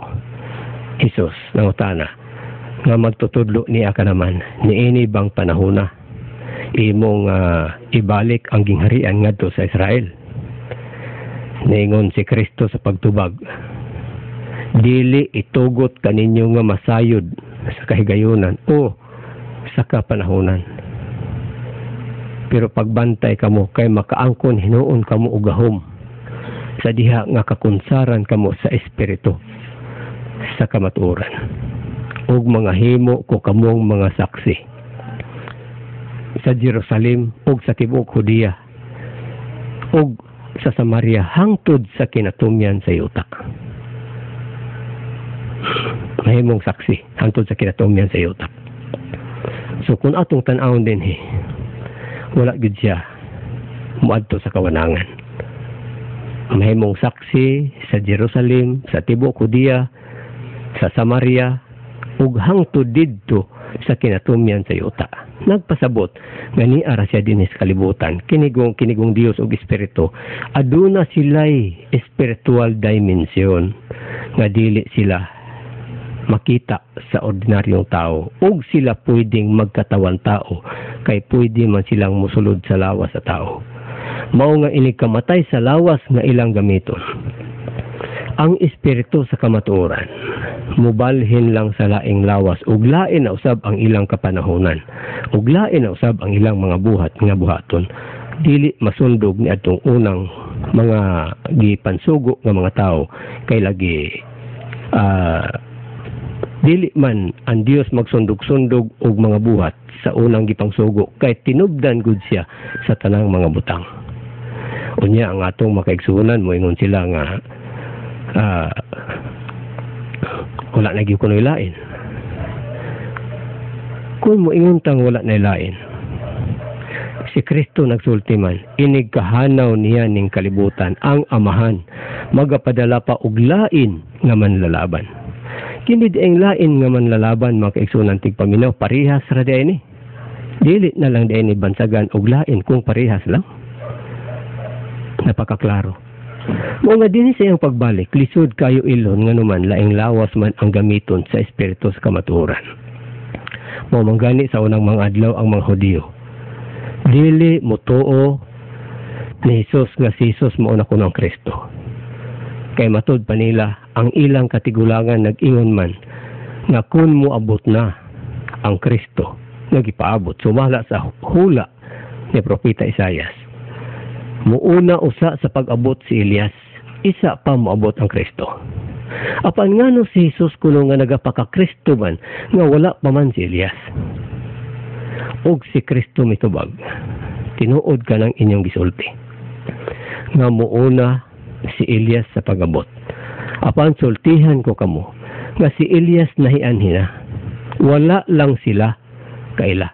Hesus nangutana nga magtutudlo niya ka naman, niini bang panahona imong ibalik ang gingharian ngadto sa Israel? Ningon si Kristo sa pagtubag, dili itugot kaninyo nga masayod sa kahigayunan o sa kapanahonan. Pero pagbantay kamo kay makaangkon hinuon kamo og gahom sa diha nga kakunsaran kamo sa espiritu sa kamatuoran. Ug mga himo ko kamong mga saksi. sa Jerusalem ug sa tibuok Hudiya ug sa Samaria hangtod sa kinatumyan sa yuta. Mahimong saksi hangtod sa kinatumyan sa yuta. So kung atong tan-awon din wala gid siya muadto sa kawanangan. Mahimong saksi sa Jerusalem, sa tibuok Hudiya, sa Samaria ug hangtod didto sa kinatumyan sa yuta. Nagpasabot nga ni ara siya dinhi sa kalibutan kinigong Dios ug espiritu aduna sila'y spiritual dimension nga dili sila makita sa ordinaryong tao ug sila pwedeng magkatawan tao kay pwede man silang musulod sa lawas sa tao. Mao nga inig kamatay sa lawas nga ilang gamiton. Ang espiritu sa kamatuoran mubalhin lang sa laing lawas ug lain na usab ang ilang kapanahonan ug lain na usab ang ilang mga buhat nga buhaton dili masundog ni atong unang mga gipansugo nga mga tao kay lagi dili man ang Dios magsundog-sundog og mga buhat sa unang gipangsugo kay tinubdan gud siya sa tanang mga butang. Unya ang atong makaigsunan moingon sila nga wala na gyud kuno ilain. Kung moingon tang wala na ilain, si Kristo nagsulti man, inig kahanaw niya ning kalibutan ang Amahan, magapadala pa og lain nga manlalaban. Kini dieng lain nga manlalaban mga kaigsunan tigpaminaw, parehas ra diay ni. Dili na lang diay ni bansagan og lain kung parehas lang. Napakaklaro. Mao nga dinhi sa iyang pagbalik, lisod kayo ilon nga naman laing lawas man ang gamiton sa espiritu sa kamatuoran. Mao man gani sa unang mga adlaw ang mga Hudiyo. Dili motuo ni Jesus nga si Jesus mao na kunang Kristo. Kay matud pa nila ang ilang katigulangan nag-ingon man nga kun moabot na ang Kristo nga gipaabot sumala sa hula ni propeta Isaias. Muuna usa sa pag-abot si Elias, isa pa moabot ang Kristo. Apan ngano si Jesus kuno nga nagapaka-Kristo man nga wala pa man si Elias. Og si Kristo mitubag, tinuod ka ng inyong gisulti. Nga muuna si Elias sa pag-abot. Apan sultihan ko kamo nga si Elias nahianhin na. Wala lang sila kaila.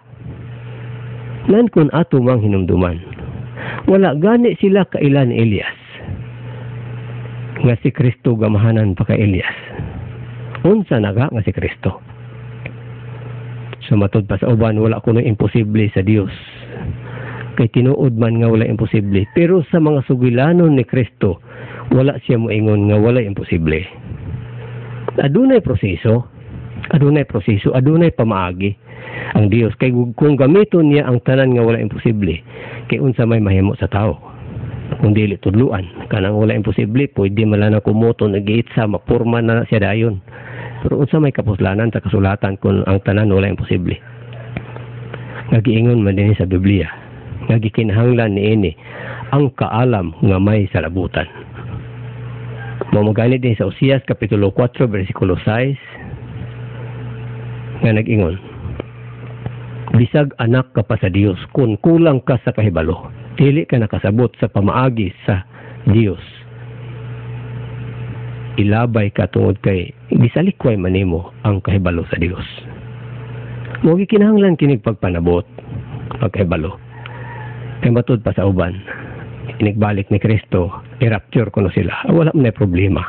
Nan kun ato mang hinumduman, wala gani sila kaila ni Elias. Nga si Kristo gamahanan pa kay Elias. Unsa naga nga si Kristo? Sumatod pa sa uban, wala kuno imposible sa Dios. Kay tinuod man nga wala imposible. Pero sa mga sugilanon ni Kristo, wala siya moingon nga wala imposible. Adunay proseso, adunay pamaagi ang Dios. Kay kung gamiton niya ang tanan nga wala imposible, kay unsa may mahimo sa tao? Kung dili tudluan, kanang wala imposible, pwede mala na kumuton nag-iitsa, mapurma na siya dayon. Pero unsa may kapuslanan sa kasulatan kung ang tanan wala imposible? Nagiingon man din sa Biblia, nagikinahanglan niini ang kaalam nga may salabutan. Mamagani din sa Osias kapitulo 4 versikulo 6 nga nag-ingon, bisag anak ka pa sa Dios kung kulang ka sa kahibalo, dili ka nakasabot sa pamaagi sa Dios. Ilabay ka tungod kay gisalikway manimo ang kahibalo sa Dios. Mo gikinahanglan kinig pagpanabot pagkahibalo. Kay matud pa sa uban, inigbalik ni Kristo, i-rapture kuno sila. Wala man problema.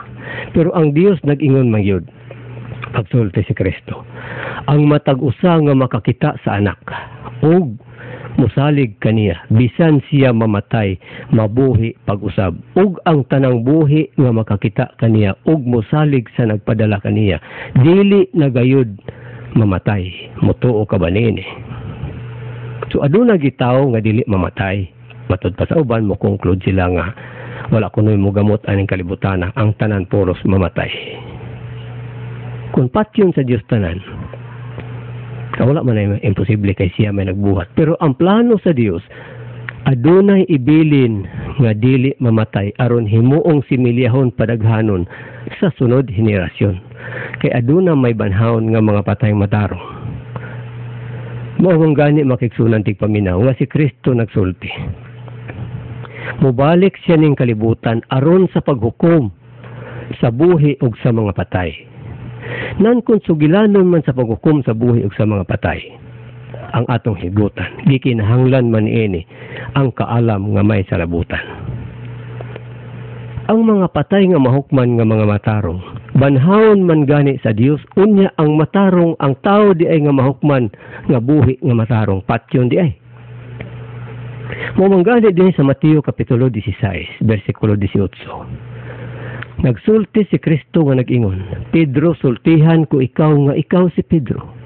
Pero ang Dios nag-ingon man yun, pagsulti si Kristo, ang matag-usa nga makakita sa anak ug musalig kaniya bisan siya mamatay mabuhi pag-usab, ug ang tanang buhi nga makakita kaniya ug musalig sa nagpadala kaniya dili nagayud mamatay. Mutuo ka ba nini? So aduna gitaw nga dili mamatay. Matud pa sa uban mo conclude sila nga wala kunoy mo gamot aning kalibutan, ang tanan puros mamatay. Kung patyon sa Dios tanan, wala man ay imposible kay siya may nagbuhat. Pero ang plano sa Dios, adunay ibilin nga dili mamatay aron himuong similyahon padaghanon sa sunod henerasyon. Kay aduna may banhawon nga mga patayng matarong Mao ang gani makigsunan tig paminaw nga si Kristo nagsulti. Mubalik siya ning kalibutan aron sa paghukom sa buhi ug sa mga patay. Nan kung sugilanon man sa paghukom sa buhi ug sa mga patay, ang atong higutan, gikinahanglan man niini ang kaalam nga may salabutan. Ang mga patay nga mahukman nga mga matarong, banhawon man gani sa Dios, unya ang matarong, ang tao di ay nga mahukman nga buhi nga matarong, patyon di ay. Mamanggali din sa Mateo Kapitulo 16, versikulo 18. Nagsulti si Kristo nga nag-ingon, Pedro, sultihan ko ikaw nga ikaw si Pedro.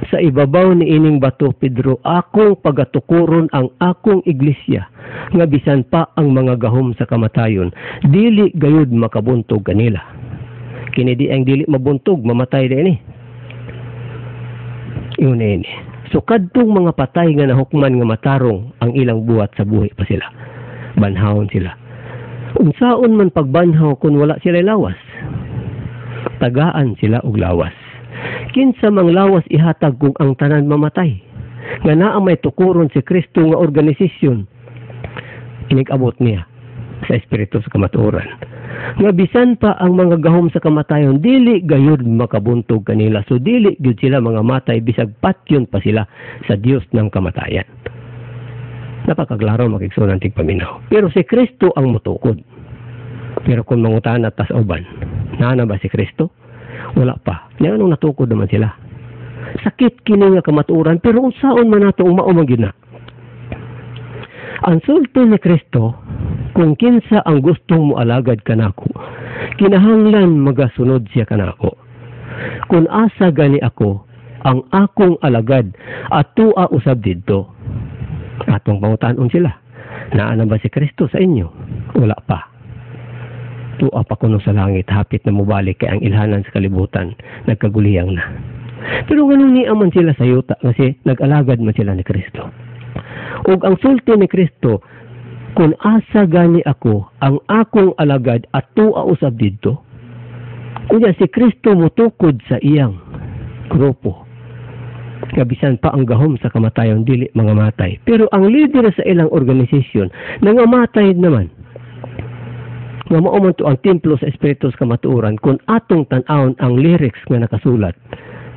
Sa ibabaw ni ining bato, Pedro, akong pagatukuron ang akong iglesia, nga bisan pa ang mga gahom sa kamatayon, dili gayud makabuntog kanila. Kini di ang dili mabuntog, mamatay din Iyon ini. So kadtong mga patay nga nahukman nga matarong ang ilang buhat sa buhi pa sila. Banhawon sila. Unsaon man pagbanhaw kung wala sila lawas? Tagaan sila og lawas. Kinsa mang lawas ihatag kung ang tanan mamatay? Nga naa may tukuron si Kristo nga organisasyon. Inig-abot niya sa espiritu sa kamatuoran. Nga bisan pa ang mga gahom sa kamatayon, dili gayud makabuntog kanila. So dili gyud sila mga matay, bisag patyon pa sila sa Dios ng kamatayan. Napakaklaro makigsunan tig paminaw. Pero si Kristo ang mutukod. Pero kung mangutan at tas-uban, naana ba si Kristo? Wala pa. Nga anong natukod naman sila? Sakit kini nga kamatuoran, pero unsaon man nato umaumagin na. Ang sulti ni Kristo, kung kinsa ang gustong mo alagad kanako, kinahanglan magasunod siya kanako. Kung asa gani ako, ang akong alagad at tua usab didto. Atong pangutanon sila, naana ba si Kristo sa inyo? Wala pa. Tua pa kuno sa langit, hapit na mubalik kay ang ilhanan sa kalibutan, nagkaguliyang na. Pero ganun ni aman sila sa yuta kasi nag-alagad man sila ni Kristo. Ug ang sulti ni Kristo, kung asa gani ako, ang akong alagad at tua usab didto. Unya si Kristo mutukod sa iyang grupo. Kabisan pa ang gahom sa kamatayon, dili mga matay. Pero ang leader sa ilang organisasyon, nangamatay naman. Nga mauman to ang templo sa espiritu sa kamatuoran, kung atong tan-awon ang lyrics nga nakasulat,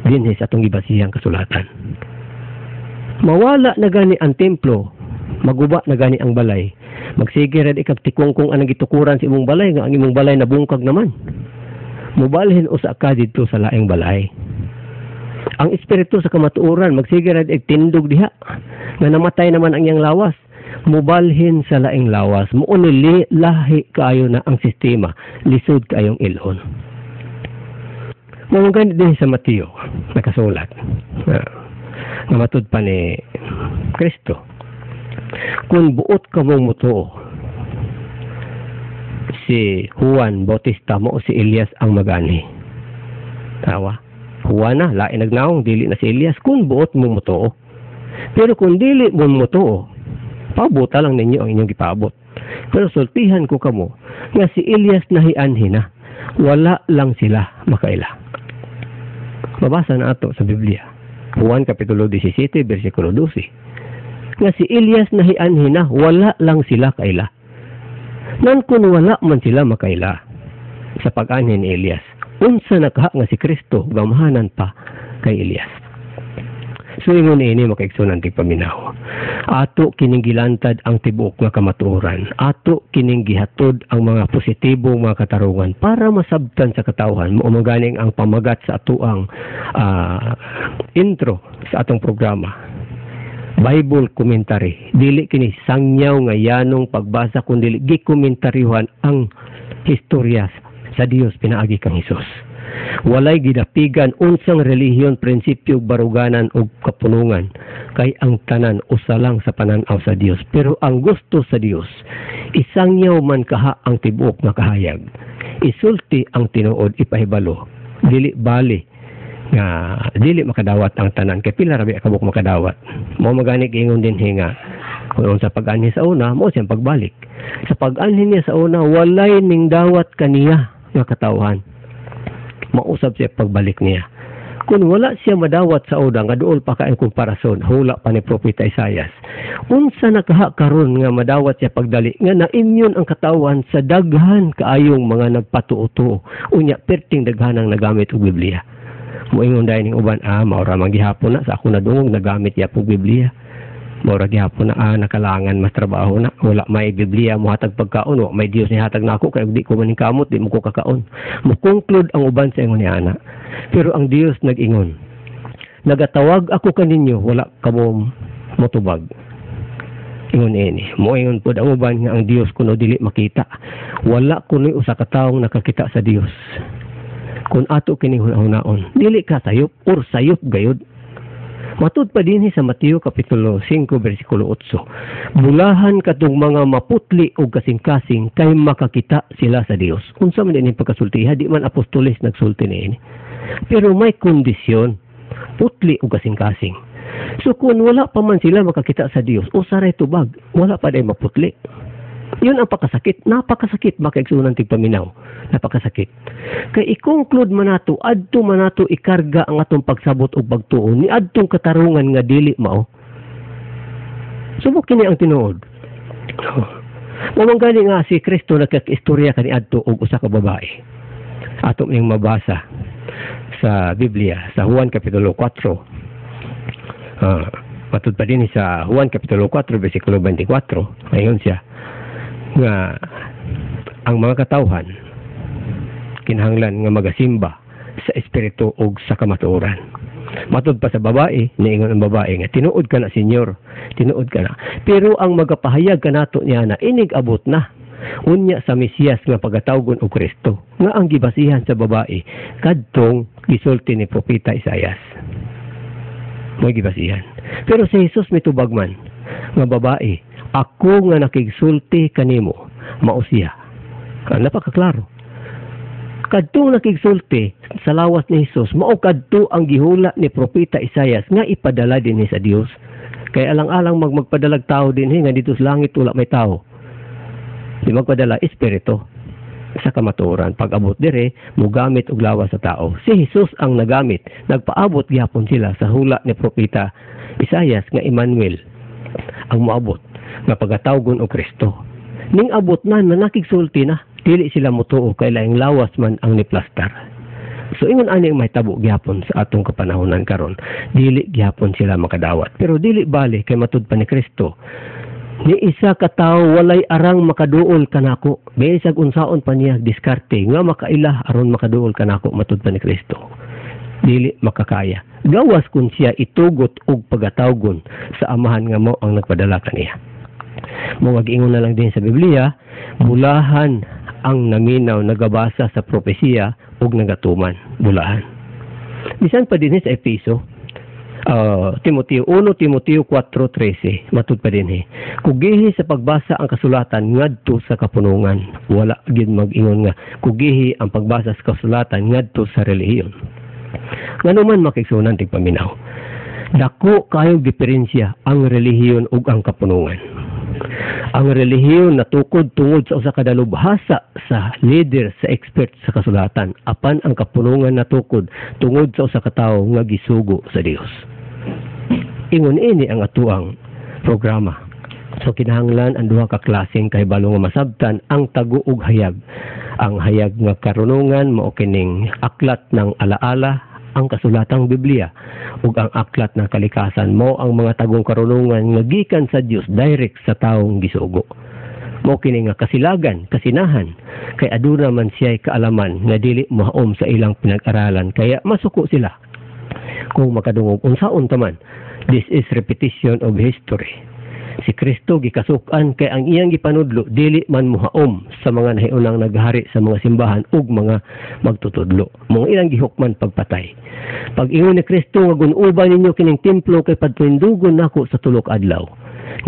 dinhi sa atong gibasihang kasulatan. Mawala na gani ang templo, maguba na gani ang balay, magsige red ikagtikong kung anong gitukuran sa imong balay, nga ang imong balay nabungkag naman. Mubalhin usa ka dito sa laing balay. Ang espiritu sa kamatuoran, magsige red igtindog diha, nga namatay naman ang iyang lawas. Mubalhin sa laing lawas, muunili lahi kayo na ang sistema, lisod kayong ilhon. Mga din sa Mateo, nakasulat, nga matud pa ni Kristo. Kung buot ka mong mutuo, si Juan Bautista mo o si Elias ang magani. Tawa? Juan na, lain nagnaong, dili na si Elias, kung buot mong mutuo. Pero kung dili mong mutuo, pabuta lang ninyo ang inyong ipaabot. Pero sultihan ko kamo, nga si Elias nahianhin na, wala lang sila makaila. Mabasa na ato sa Biblia. Juan Kapitulo 17, versikulo 12. Nga si Elias nahianhin na, wala lang sila kaila. Nan kung wala man sila makaila, sa pag-anhin ni Elias, unsa nakaha nga si Kristo, gamahanan pa kay Elias. So ingon ini makaigsunan tig paminaw. Ato kining gilantad ang tibuok nga kamatuoran. Ato kining gihatod ang mga positibong mga katarungan para masabtan sa katawhan. Mao maganing ang pamagat sa atoang intro sa atong programa. Bible commentary. Dili kini sangyaw nga yanong pagbasa kundi gikomentaryohan ang historya sa Dios pinaagi kang Hesus. Walay gidapigan unsang relihiyon, prinsipyo, baruganan o kapunungan, kay ang tanan usa lang sa pananaw sa Dios. Pero ang gusto sa Dios, isangyaw man kaha ang tibuok nga kahayag, isulti ang tinuod, ipahibalo, dili bali nga dili makadawat ang tanan, kay pila rabi kabuk makadawat. Mao magani ingon din hinga kung sa pag-anhi sa una, mo siyang pagbalik. Sa pag-anhi niya sa una, walay ning dawat kaniya nga katawhan. Mausab siya pagbalik niya. Kung wala siya madawat sa udang, nga dool pa kaayong komparason, hula pa ni Propeta Isaias. Unsa nakaha karon nga madawat siya pagdali, nga na-immune ang katawan sa daghan kaayong mga nagpatuo-tuo. Unya, perting daghan ang nagamit og Biblia. Moingon dahil ng uban, maura manggihapon na, sa ako na dungog, nagamit niya po Biblia. Maura gihapon na, nakalangan, mas trabaho na, wala may Biblia, muhatag pagkaon, wala may Diyos ni hatag na ako, kaya di ko maning kamot, di mo ko kakaon. Mukonclude ang uban sa ingon ni ana. Pero ang Diyos nag-ingon, nagatawag ako kaninyo, wala kamo motubag. Ingon ini, moingon po ang uban nga ang Diyos kuno dili makita. Wala kuno usa ka tawo nakakita sa Diyos. Kung ato kining hunaon, dili ka sayop or sayop gayud. Matud pa din sa Mateo Kapitulo 5, versikulo 8. Bulahan katong mga maputli o kasing-kasing kay makakita sila sa Dios. Unsa man din pagkasultiha, di man apostoles nagsulti niini. Pero may kondisyon, putli o kasing-kasing. So kung wala pa man sila makakita sa Dios, o saray tubag, wala pa din maputli. Yun ang pakasakit. Napakasakit makaigsunan tigpaminaw. Napakasakit. Kay i-conclude man nato, adto man nato ikarga ang atong pagsabot o pagtuon ni adtong katarungan nga dili mao. Subok kini ang tinuod. Mamanggali nga si Kristo nagkakistorya kani adto og usa ka babae. Ato ning mabasa sa Biblia sa Juan Kapitulo 4. Matud pa din sa Juan Kapitulo 4, versikulo 24. Ayon siya nga ang mga katawhan kinahanglan nga magasimba sa espiritu ug sa kamatuoran. Matud pa sa babae, niingon ang babae nga tinuod ka na, Senyor, tinuod ka na. Pero ang magapahayag kanato niya na inig abot na unya sa Mesiyas nga pagatawgon og Kristo, nga ang gibasihan sa babae kadtong gisulti ni Propeta Isaias. May gibasihan. Pero si Jesus mitubag man nga babae, ako nga nakigsulti kanimo, mao siya. Napakaklaro. Kadtong nakigsulti sa lawas ni Jesus, mao kadto ang gihula ni Propeta Isaias nga ipadala din sa Dios. Kay alang-alang magpadalag tao din nga dito sa langit wala may tao. Di magpadala espiritu sa kamatuoran. Pag-abot dire, mugamit og lawas sa tao. Si Jesus ang nagamit. Nagpaabot gyapon sila sa hula ni Propeta Isaias nga Emmanuel ang moabot nga pagatawgon og Kristo. Ning abot na nakigsulti na, dili sila motuo kay laing lawas man ang niplastar. So ingon ani ang mahitabo gyapon sa atong kapanahonan karon, dili gyapon sila makadawat. Pero dili bali kay matud pa ni Kristo. Ni isa ka tawo walay arang makaduol kanako. Bisag unsaon pa niya diskarte nga makailah aron makaduol kanako matud pa ni Kristo. Dili makakaya. Gawas kun siya itugot og pagatawgon sa amahan nga mo ang nagpadala kaniya. Mag-ingon na lang din sa Biblia, bulahan ang naminaw nagabasa sa propesiya ug nagatuman. Bulahan. Bisan pa din sa Efeso, Timoteo 4:13, matud pa din kugihi sa pagbasa ang kasulatan ngadto sa kapunungan. Wala gid mag-ingon nga kugihi ang pagbasa sa kasulatan ngadto sa relihiyon. Nganuman makigsunan tigpaminaw. Dako kayong diferensya ang relihiyon ug ang kapunungan. Ang relihiyon natukod tungod sa usa ka dalubhasa sa leader, sa expert sa kasulatan, apan ang kapunungan natukod tungod sa usa ka tawo nga gisugo sa Dios. Ingon ini ang atuang programa. So kinahanglan ang duha ka klaseng kahibalo nga masabtan ang tago ug hayag. Ang hayag nga karunungan mao kining aklat ng alaala, ang kasulatang Biblia, ug ang aklat ng kalikasan mo ang mga tagong karunungan nga gikan sa Dios direct sa taong gisugo. Mo kini nga kasilagan, kasinahan, kay aduna man siya'y kaalaman nga dili mahaom sa ilang pinag-aralan, kaya masuko sila. Kung makadungog unsaon taman, this is repetition of history. Si Kristo gikasukan kay ang iyang gipanudlo dili man muhaom sa mga nahiunang naghari sa mga simbahan ug mga magtutudlo. Mga ilang gihukman pagpatay. Pag ingon ni Kristo nga gunuban ninyo kining templo kay padtuindugon nako sa tulok adlaw.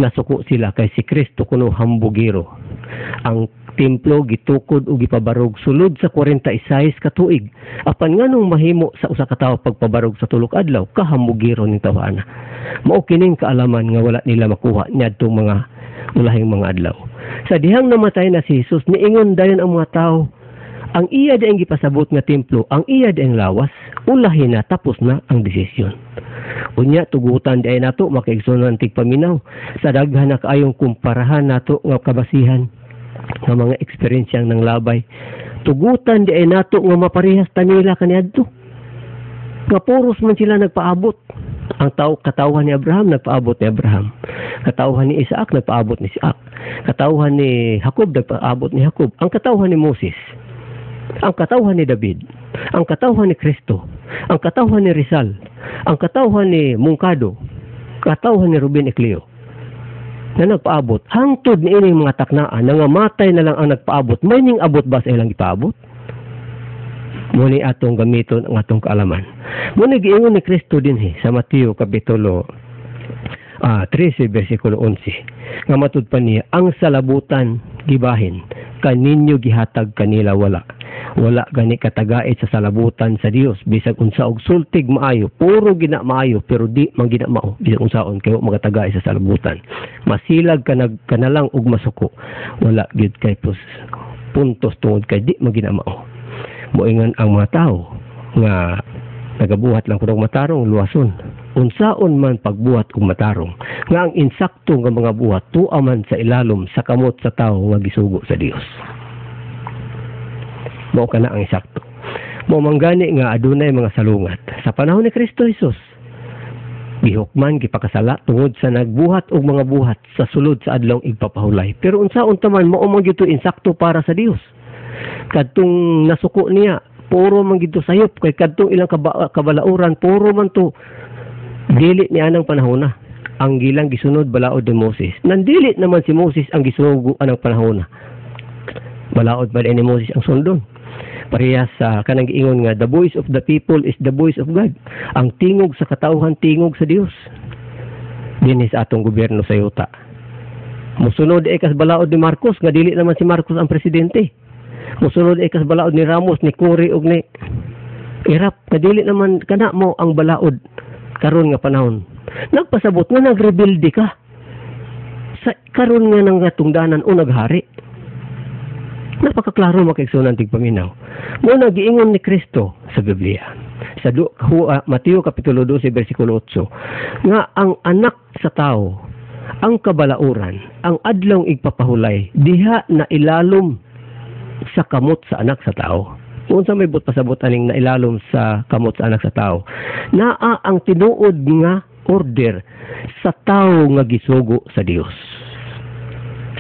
Nasuko sila kay si Kristo kuno hambugiro. Ang templo gitukod ug gipabarog sulod sa 46 ka tuig. Apan nganong mahimo sa usa ka tawo pagpabarog sa tulok adlaw kahambugiro ning tawhana. Mao kining kaalaman nga wala nila makuha niadtong mga ulahing mga adlaw. Sa dihang namatay na si Jesus, niingon dayon ang mga tawo, Ang iya di ang gipasabot nga templo, ang iya di ang lawas, ulahin na tapos na ang desisyon. Unya tugutan di ay nato makaigsunan tig paminaw sa daghan na kaayong kumparahan nato nga kabasihan nga mga eksperyensyang nang labay. Tugutan di ay nato nga maparehas tanila kaniadto. Nga puros man sila nagpaabot. Ang katawhan ni Abraham nagpaabot ni Abraham. Katawhan ni Isaac nagpaabot ni Isaac. Katawhan ni Jacob nagpaabot ni Jacob. Ang katawhan ni Moses, ang katawhan ni David, ang katawhan ni Kristo, ang katawhan ni Rizal, ang katawhan ni Mungkado, katawhan ni Ruben Ecleo na nagpaabot. Hangtod ni ining mga taknaan na nga matay na lang ang nagpaabot. May ning abot ba sa ilang ipaabot? Muni atong gamiton ang atong kaalaman. Muni giingon ni Kristo dinhi sa Mateo kapitulo 13 versikulo 11. Nga matud pa niya, ang salabutan gibahin, kaninyo gihatag kanila wala. Wala gani katagait sa salabutan sa Dios bisag unsa og sultig maayo, puro gina maayo pero di man gina mao bisag unsaon kayo magatagait sa salabutan. Masilag kanalang og masuko. Wala gyud kay puntos tungod kay di man gina mao. Moingan ang mga tao nga nagabuhat lang kunog matarong luwason. Unsaon man pagbuhat og matarong nga ang insakto nga mga buhat tuwa man sa ilalom sa kamot sa tao nga gisugo sa Dios. Mao kana ang insakto. Mao manggani nga adunay mga salungat sa panahon ni Kristo Jesus. Gihukman gipakasala tungod sa nagbuhat og mga buhat sa sulod sa adlong igpapahulay. Pero unsaon taman mao man gyud insakto para sa Dios. Kadtong nasuko niya, puro man gito sayop kay kadtong ilang kabalauran, puro man to dili ni anang panahon na. Ang gilang gisunod balaod ni Moses. Nandili naman si Moses ang gisugo anang panahon na. Balaod ba ni Moses ang sundon? Parehas sa kanang giingon nga the voice of the people is the voice of God. Ang tingog sa katauhan tingog sa Dios. Dinis atong gobyerno sa yuta. Musunod kas balaod ni Marcos nga dili naman si Marcos ang presidente. Musunod kas balaod ni Ramos, ni Cory ug ni Irap, kadili naman kana mo ang balaod karon nga panahon. Nagpasabot nga nagrebelde ka. Sa karon nga nang tungdanan o naghari. Napakaklaro makaigsunan tig paminaw. Mo nagiingon ni Kristo sa Biblia. Sa Mateo kapitulo 12 bersikulo 8 nga ang anak sa tao, ang kabalauran, ang adlong igpapahulay diha na ilalom sa kamot sa anak sa tao. Unsa may pasabot aning nailalom sa kamot sa anak sa tao? Naa ang tinuod nga order sa tao nga gisugo sa Dios.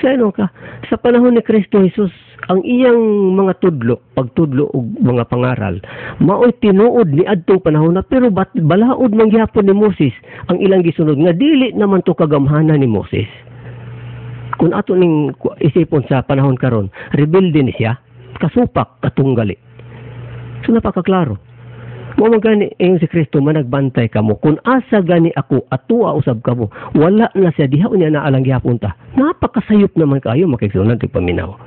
Sa ka, sa panahon ni Kristo Jesus, ang iyang mga tudlo, pagtudlo og mga pangaral, mao'y tinuod ni adtong panahon na pero balaod man gyapon ni Moses ang ilang gisunod nga dili naman to kagamhanan ni Moses. Kung ato ning isipon sa panahon karon, rebelde ni siya, kasupak, katunggali. So napakaklaro. Mo magani yung si Kristo managbantay kamo. Kung asa gani ako at tuwa usab kamo, wala na siya diha unya na alang gyapon ta. Napakasayop naman kayo makigsunan tig paminaw.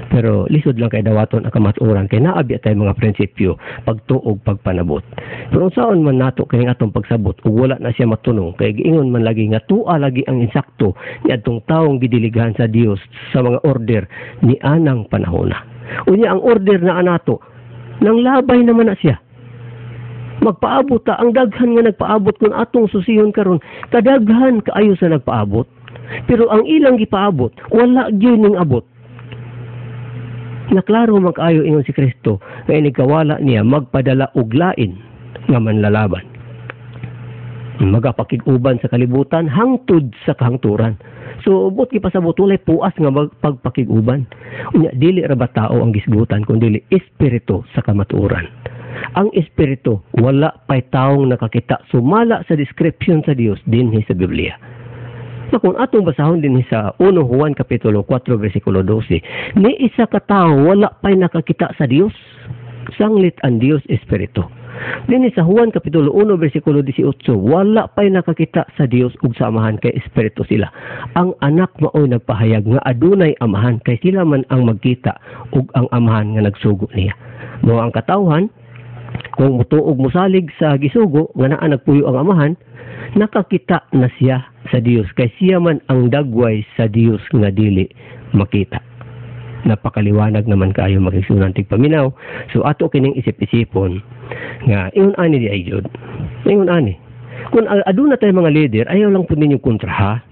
Pero lisod lang kay dawaton ang kamatuoran kay naabi tay mga prinsipyo pagtuog pagpanabot. Pero saan man nato kay atong pagsabot ug wala na siya matunong kay giingon man lagi nga tuwa lagi ang insakto ni adtong taong gidiligahan sa Dios sa mga order ni anang panahona. Unya ang order na anato nang labay naman na siya. Magpaabot ta ang daghan nga nagpaabot kun atong susihon karon kadaghan kaayo sa nagpaabot pero ang ilang gipaabot wala gyud ning abot. Naklaro man kaayo ingon si Kristo kay nigkawala niya magpadala og lain nga manlalaban. Magapakig-uban sa kalibutan hangtod sa kahangturan. So ubot gipasabot walay puas nga pagpakig-uban. Unya dili ra ba tao ang gisgutan kundi espiritu sa kamatuoran. Ang espiritu wala pay taong nakakita sumala sa description sa Dios dinhi sa Biblia. So kung atong basahon dinhi sa 1 Juan kapitulo 4 bersikulo 12, ni isa ka tawo wala pay nakakita sa Dios. Sanglit ang Dios espiritu. Dinhi sa Juan kapitulo 1 bersikulo 18, wala pay nakakita sa Dios ug sa amahan kay espiritu sila. Ang anak maoy nagpahayag nga adunay amahan kay sila man ang magkita ug ang amahan nga nagsugo niya. Mao ang katawhan kung mutuog musalig sa gisugo nga naa nagpuyo ang amahan, nakakita na siya sa Dios kay siya man ang dagway sa Dios nga dili makita. napakaliwanag naman kayo makigsunan tigpaminaw. So ato kining isip-isipon nga ingon ani di ay jud. Ingon ani. Kung aduna tay mga leader, ayaw lang pud ninyo kontraha.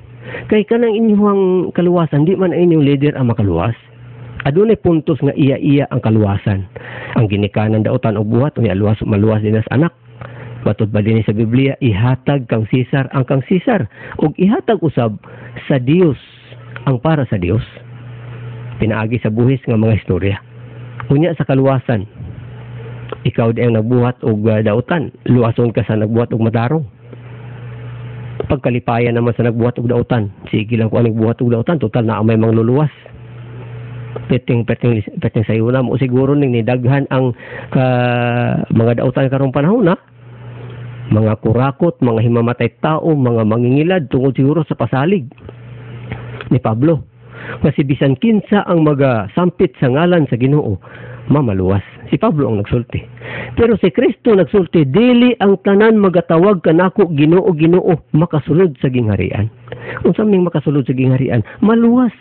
Kay kanang inyong kaluwasan di man inyong leader ang makaluwas. Adunay puntos nga iya-iya ang kaluwasan. Ang ginikanan daotan og buhat unya maluwas din as anak. Matod ba din sa Biblia, ihatag kang Caesar ang kang Caesar ug ihatag usab sa Dios ang para sa Dios. Pinaagi sa buhis nga mga istorya. Unya sa kaluwasan, ikaw di ang nagbuhat og daotan, luwason ka sa nagbuhat og matarong. Pagkalipayan naman sa nagbuhat og daotan, sige lang ko ang nagbuhat og daotan, total na may mangluluwas. Peting sayo na mo siguro ning nidaghan ang mga daotan karong panahon na mga kurakot, mga himamatay tao, mga mangingilad tungod siguro sa pasalig ni Pablo. Kasi bisan kinsa ang sampit sa ngalan sa Ginoo, mamaluwas. Si Pablo ang nagsulti. Pero si Kristo nagsulti, dili ang tanan magatawag kanako Ginoo, Ginoo, makasulod sa gingharian. Unsa may makasulod sa gingharian? Maluwas.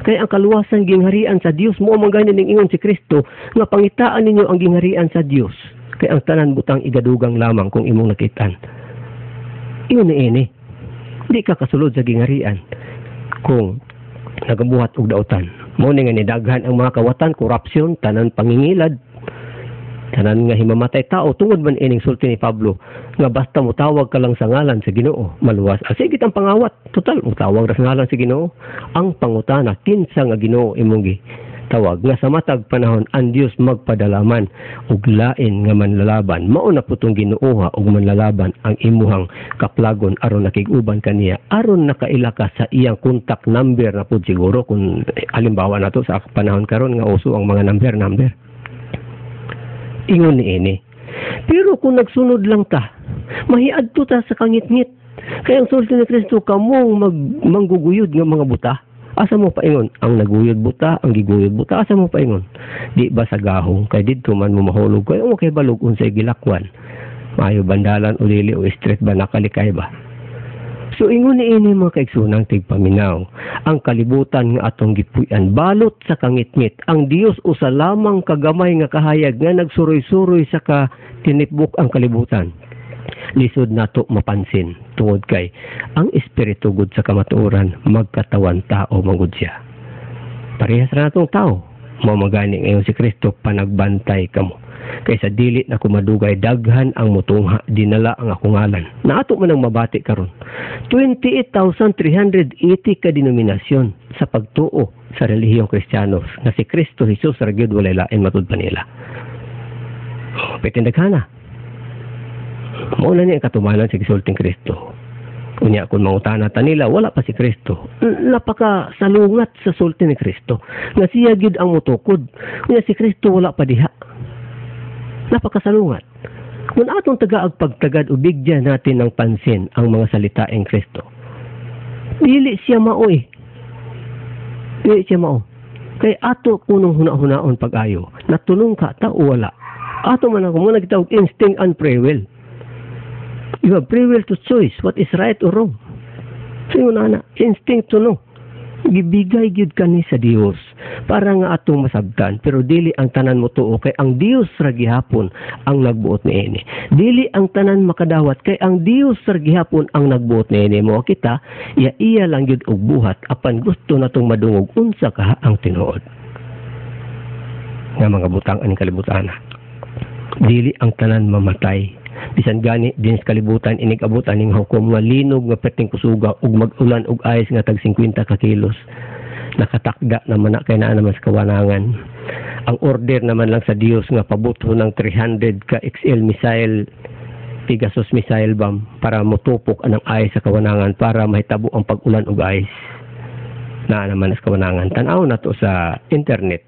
Kaya ang kaluwasan gingharian sa Dios mo ang ganin ning ingon si Kristo nga pangitaan ninyo ang gingharian sa Dios. Kaya ang tanan butang igadugang lamang kung imong nakitaan. Iyon ni ini. Di ka kasulod sa gingharian kung nagabuhat og daotan. Mao ni nga nidaghan ang mga kawatan, korupsyon, tanan pangingilad, tanan nga himamatay tao tungod man ining sulti ni Pablo nga basta mutawag ka lang sa ngalan sa Ginoo, maluwas. Sige ang pangawat, total mutawag ra sa ngalan sa Ginoo. Ang pangutana kinsa nga Ginoo imong tawag nga sa matag panahon ang Dios magpadalaman ug lain nga manlalaban. Mao na putong Ginooha ug manlalaban ang imuhang kaplagon aron nakig-uban kaniya, aron nakaila ka sa iyang contact number na pud siguro kung halimbawa nato sa panahon karon nga uso ang mga number. Ingon ni ini. Pero kung nagsunod lang ta, mahiadto ta sa kangit-ngit. Kaya ang sulti ni Kristo kamong mangguguyod nga mga buta. Asa mo paingon? Ang naguyod buta, ang giguyod buta, asa mo paingon? Di ba sa gahong? Kay dito man mo mahulog kayo, o kay balog unsay gilakwan. Maayo bandalan o dili o street ba nakalikay ba? So ingon ni ini mga kaigsunang tigpaminaw, ang kalibutan nga atong gipuy-an balot sa kangit-ngit, ang Dios usa lamang kagamay nga kahayag nga nagsuroy-suroy sa tinitbuk ang kalibutan. Lisod nato mapansin tungod kay ang espiritu gud sa kamatuoran magkatawan tao manggod siya. Parehas ra natong tao, mao magani ngayon si Kristo panagbantay kamo. Kaysa dili na kumadugay daghan ang mutungha dinala ang akong ngalan. Naato man ang mabati karon. 28,380 ka denominasyon sa pagtuo sa relihiyong Kristiyano nga si Kristo Jesus ra gyud walay lain matud pa nila. Petindagana. Mao na niya ang katumanan sa gisulting Kristo. Unya kung mangutana ta nila wala pa si Kristo. Napaka salungat sa sulti ni Kristo. Nga siya gyud ang mutukod. Unya si Kristo wala pa diha. Napakasalungat. Kung atong tagaag pagtagad o bigyan natin ng pansin ang mga salita ng Kristo. Dili siya mao eh. Dili siya mao. Kay ato kunong huna-hunaon pag-ayo. Natulong ka ta o wala. Ato man ako muna kitawag instinct and free will. You have free will to choose what is right or wrong. So yun na, instinct to know. Gibigay gyud kani sa Dios para nga atong masabtan, pero dili ang tanan mo tuo kay ang Dios ra gihapon ang nagbuot niini. Dili ang tanan makadawat kay ang Dios ra gihapon ang nagbuot niini. Mo kita iya lang gyud og buhat apan gusto natong madungog unsa ka ang tinuod. Nga mga butang aning kalibutan. Dili ang tanan mamatay. Bisan gani din sa kalibutan inig-abutan ning hukom nga linog nga perting kusuga ug mag-ulan og ayos nga tag 50 ka kilos. Nakatakda naman na kay naa naman sa kawanangan. Ang order naman lang sa Dios nga pabuto ng 300 ka XL missile Pegasus missile bomb para motupok anang ayos sa kawanangan para mahitabo ang pag-ulan og ayos. Naa naman sa kawanangan. Tan-aw na to sa internet.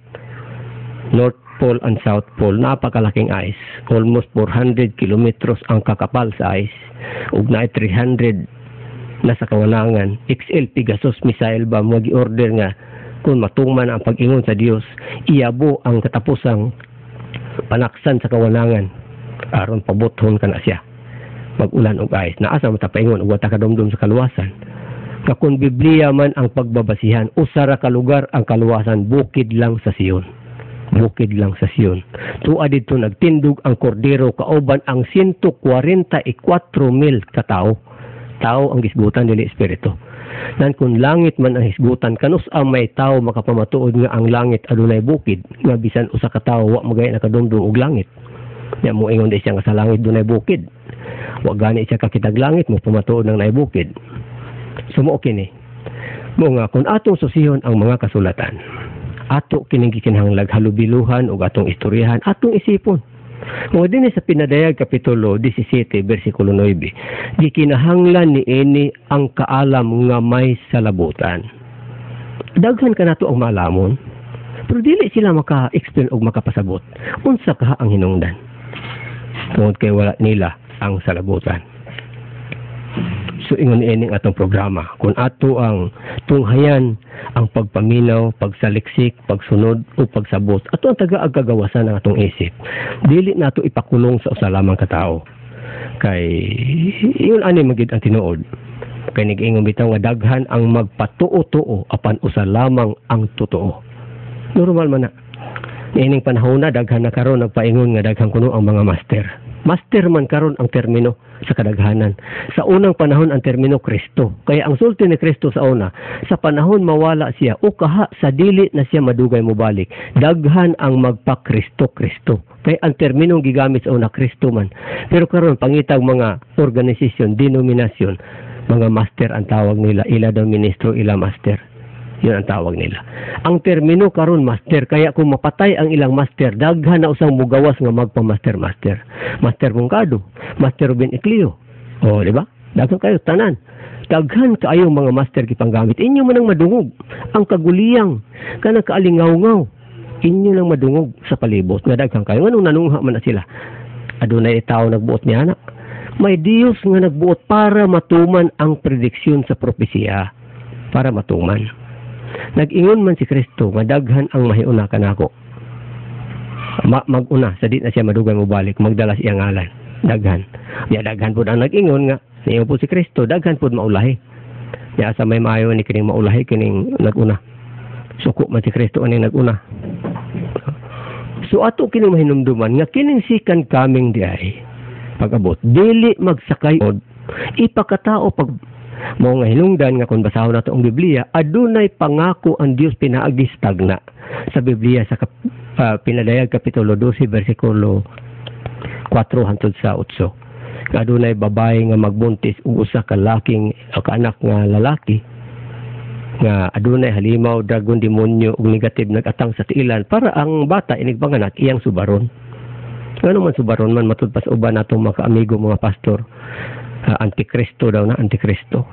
North Pole and South Pole, napakalaking ice. Almost 400 kilometros ang kakapal sa ice. Ug na 300 na sa kawanangan. XL Pegasus missile bomb wagi order nga kung matungman ang pag-ingon sa Dios, iyabo ang katapusang panaksan sa kawanangan aron pabuthon kana siya. Mag-ulan og ice. Naasa mo ta paingon ug wata kadumdum sa kaluwasan. Nga kung Biblia man ang pagbabasihan, usara ka lugar ang kaluwasan, bukid lang sa Sion. Bukid lang sa Sion. Tuwa dito nagtindog ang kordero kauban ang 144,000 katao. Tao ang gisgutan dili espiritu. Nan kung langit man ang hisgutan, kanus ang may tao makapamatuod nga ang langit adunay bukid, nga bisan usa ka tawo wa magay nakadumdum og langit. Nya mo ingon di siya nga sa langit dunay bukid. Wa gani siya kakitag langit mo pamatuod ng nay bukid. Sumo kini. Mo nga kung atong susihon ang mga kasulatan, ato kining gikinahanglag halubiluhan ug atong istoryahan, atong isipon. Kung din sa Pinadayag Kapitulo 17, versikulo 9, gikinahanglan ni ini ang kaalam nga may salabutan. Daghan ka nato ang malamon, pero dili sila maka-explain o makapasabot. Unsa ka ang hinungdan? Tungod kay wala nila ang salabutan. So ingon ining atong programa, kung ato ang tunghayan ang pagpaminaw, pagsaliksik, pagsunod o pagsabot, ato ang taga-agagawasan ng atong isip. Dili nato ipakulong sa usa lamang ka tawo. Kay iyon ani magid ang tinuod. Kay nag-ingon bitaw nga daghan ang magpatuo-tuo apan usa lamang ang totoo. Normal man na. Ining panahon na daghan na karon nagpaingon nga daghan kuno ang mga master. Master man karon ang termino sa kadaghanan. Sa unang panahon ang termino Kristo. Kaya ang sulti ni Kristo sa una, sa panahon mawala siya o kaha sa dili na siya madugay mo balik. Daghan ang magpa-Kristo-Kristo. Kaya ang terminong gigamit sa una Kristo man. Pero karon pangitag mga organisasyon, denominasyon, mga master ang tawag nila. Ila daw ministro, ila master. Yun ang tawag nila. Ang termino karon master, kaya kung mapatay ang ilang master, daghan na usang mugawas nga magpa-master-master. Master Mungkado, Master Ruben Eclio. O, di ba? Daghan kayo, tanan. Daghan kaayo mga master kipanggamit. Inyo man ang madungog. Ang kaguliyang, kanang kaalingaw-ngaw. Inyo lang madungog sa palibot. Nga daghan kayo. Anong nanungha man na sila? Adunay tao nagbuot niya na. May Diyos nga nagbuot para matuman ang prediksyon sa propesya. Para matuman. Nag-ingon man si Kristo, madaghan ang mahiuna kanako. Mag-una, sa di na siya madugay mo balik, magdala siya ngalan. Daghan. Ya daghan po ang nag-ingon nga, niyo po si Kristo, daghan po maulahi. Ya sa may maayo ni kining maulahi, kining nag-una. Suko man si Kristo aning nag-una. So ato kining mahinumduman, nga kining sikan kaming di ay, pag-abot, dili magsakay od, ipakatao pag mo nga hinungdan nga kung basahon nato ang Biblia, adunay pangako ang Dios pinaagistag na sa Biblia sa Pinadayag Kapitulo 12 versikulo 4 hangtod sa 8. Adunay babae nga magbuntis ug usa ka laking kaanak nga lalaki nga adunay halimaw, dragon, demonyo ug negative nagatang sa tiilan para ang bata inigpanganak iyang subaron. Ngano man subaron man matud pa sa uban natong mga amigo mga pastor. Antikristo daw na, Antikristo.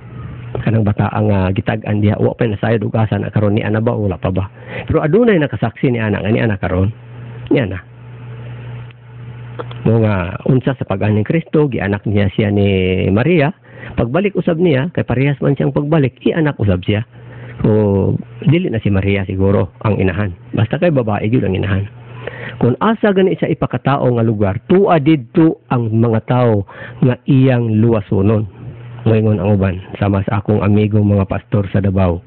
Kanang bata ang gitag-an diha, wa pa nasayod ug asa na karon ni ana ba wala pa ba. Pero adunay nakasaksi ni ana karon. Niya na. Mo nga unsa sa pag-ani ni Kristo, gianak niya siya ni Maria. Pagbalik usab niya, kay parehas man siyang pagbalik, ianak usab siya. So dili na si Maria siguro ang inahan. Basta kay babae gyud ang inahan. Kung asa gani sa ipakatao nga lugar, tuwa didto ang mga tao nga iyang luwasonon. Moingon ang uban, sama sa akong amigo mga pastor sa Davao.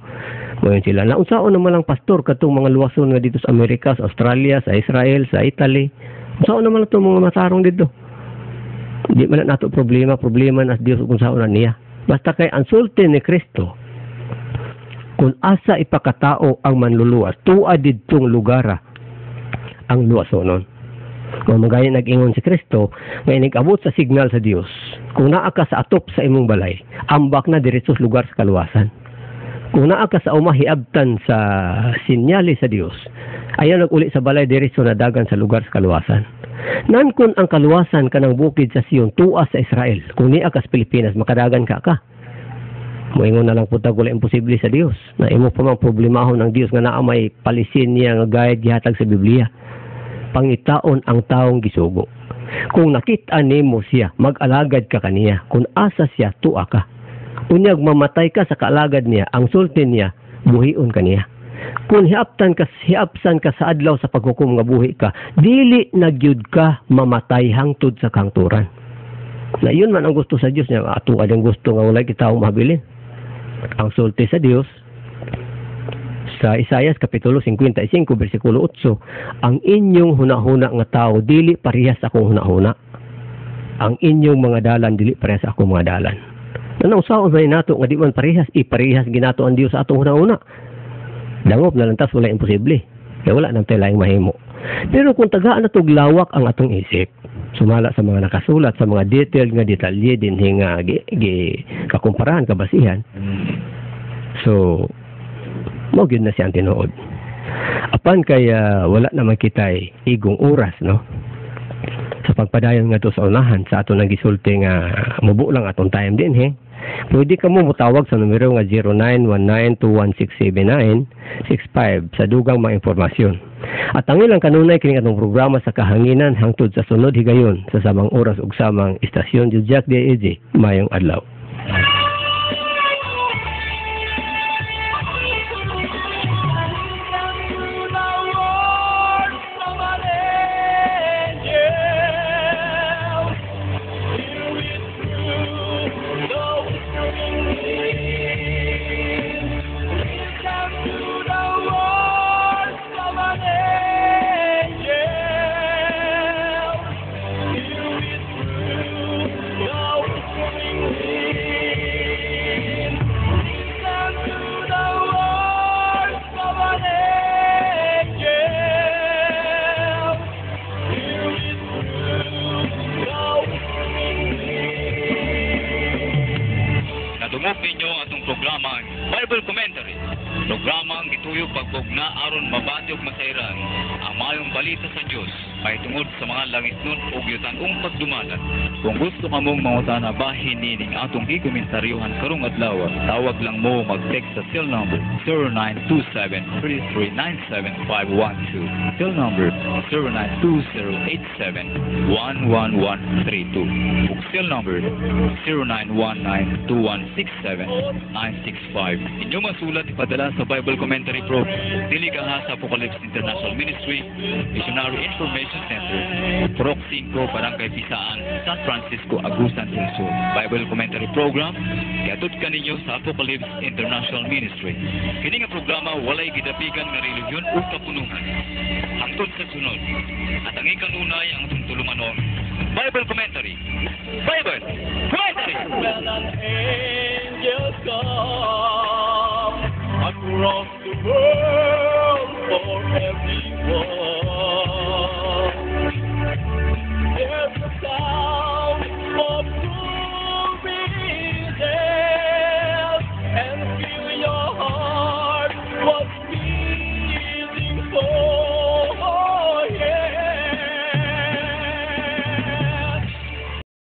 Moingon sila, naunsaon naman lang pastor katong mga luwason nga dito sa Amerika, sa Australia, sa Israel, sa Italy. Unsaon naman itong mga matarong dito? Di man nato problema na Dios kung saan na niya. Basta kay ang sulti ni Kristo, kung asa ipakatao ang manluluwas, tuwa didtong lugara ang luwasonon. Kung magaya nag-ingon si Kristo, ngay nag-abot sa signal sa Dios, kung naa ka sa atop sa imong balay, ambak na diretso sa lugar sa kaluwasan. Kung naa ka sa umahiabtan sa sinyali sa Dios, ayaw nag-uli sa balay diretso na dagan sa lugar sa kaluwasan. Nan kun ang kaluwasan kanang bukid sa Sion tuwa sa Israel, kung niya ka sa Pilipinas, makadagan ka. Moingon na lang po tagula imposible sa Dios. Na imo pa mang problemahon ng Dios nga naa may palisin niya nga gayad gihatag sa Biblia. Pangitaon ang taong gisugo. Kung nakita nimo siya, mag-alagad ka kaniya. Kung asa siya, tuwa ka. Unyag mamatay ka sa kaalagad niya, ang sulti niya, buhion kaniya. Kung hiapsan ka sa adlaw sa paghukom nga buhi ka, dili nagyud ka mamatay hangtod sa kangturan. Na yun man ang gusto sa Dios niya, ato ading gusto nga wala kita mabilin. ang sulti sa Dios sa Isaias kapitulo 55 bersikulo 8, ang inyong hunahuna nga tao dili parehas akong hunahuna. Ang inyong mga dalan dili parehas akong mga dalan. Nanausaon man nato nga di man parehas, iparehas ginato ang Dios sa atong hunahuna. Dangop na lantas wala imposible. Kaya wala nang laing mahimo. Pero kung tagaan na lawak ang atong isip, sumala sa mga nakasulat, sa mga detail nga detalye din nga kakumparahan, kabasihan. So, mo gyud na siyang tinuod. Apan kaya wala naman kitay igong oras, no? Sa pagpadayon nga to sa unahan, sa aton nang gisulti nga mubo lang atong time din, he. Pwede ka mo mutawag sa numero nga 0919-216-7965 sa dugang mga informasyon. At ang ilang kanunay kining atong programa sa kahanginan hangtod sa sunod higayon sa samang oras ug samang istasyon Jack DAG. Mayong adlaw. Nadungog ninyo ang atong programa Bible Commentary. Programa ang gituyog pagbugna aron mabati ug masayran ang mayong balita sa Dios may tungod sa mga langit nun ug yutan-ong pagdumanan. Kung gusto ka mong mangutana bahin nining atong gikomentaryohan karong adlaw, tawag lang mo mag-text sa cell number 0927-3397-512. Cell number 092087-11132. Ug cell number 0919-2167-965. Inyo masulat ipadala sa Bible Commentary Program. Dili ka ha sa Apocalypse International Ministry, Missionary Information Center, Proc 5, Barangay Pisaan, San Francisco, Agusan del Sur. Bible Commentary Program, kiatod ka ninyo sa Apocalypse International Ministry. Kini nga programa walay gidapigan nga relihiyon o kapunungan. Hangtod sa sunod. At ang ikanunay ang atong tulumanon. Bible Commentary. Bible Commentary! When an angel comes across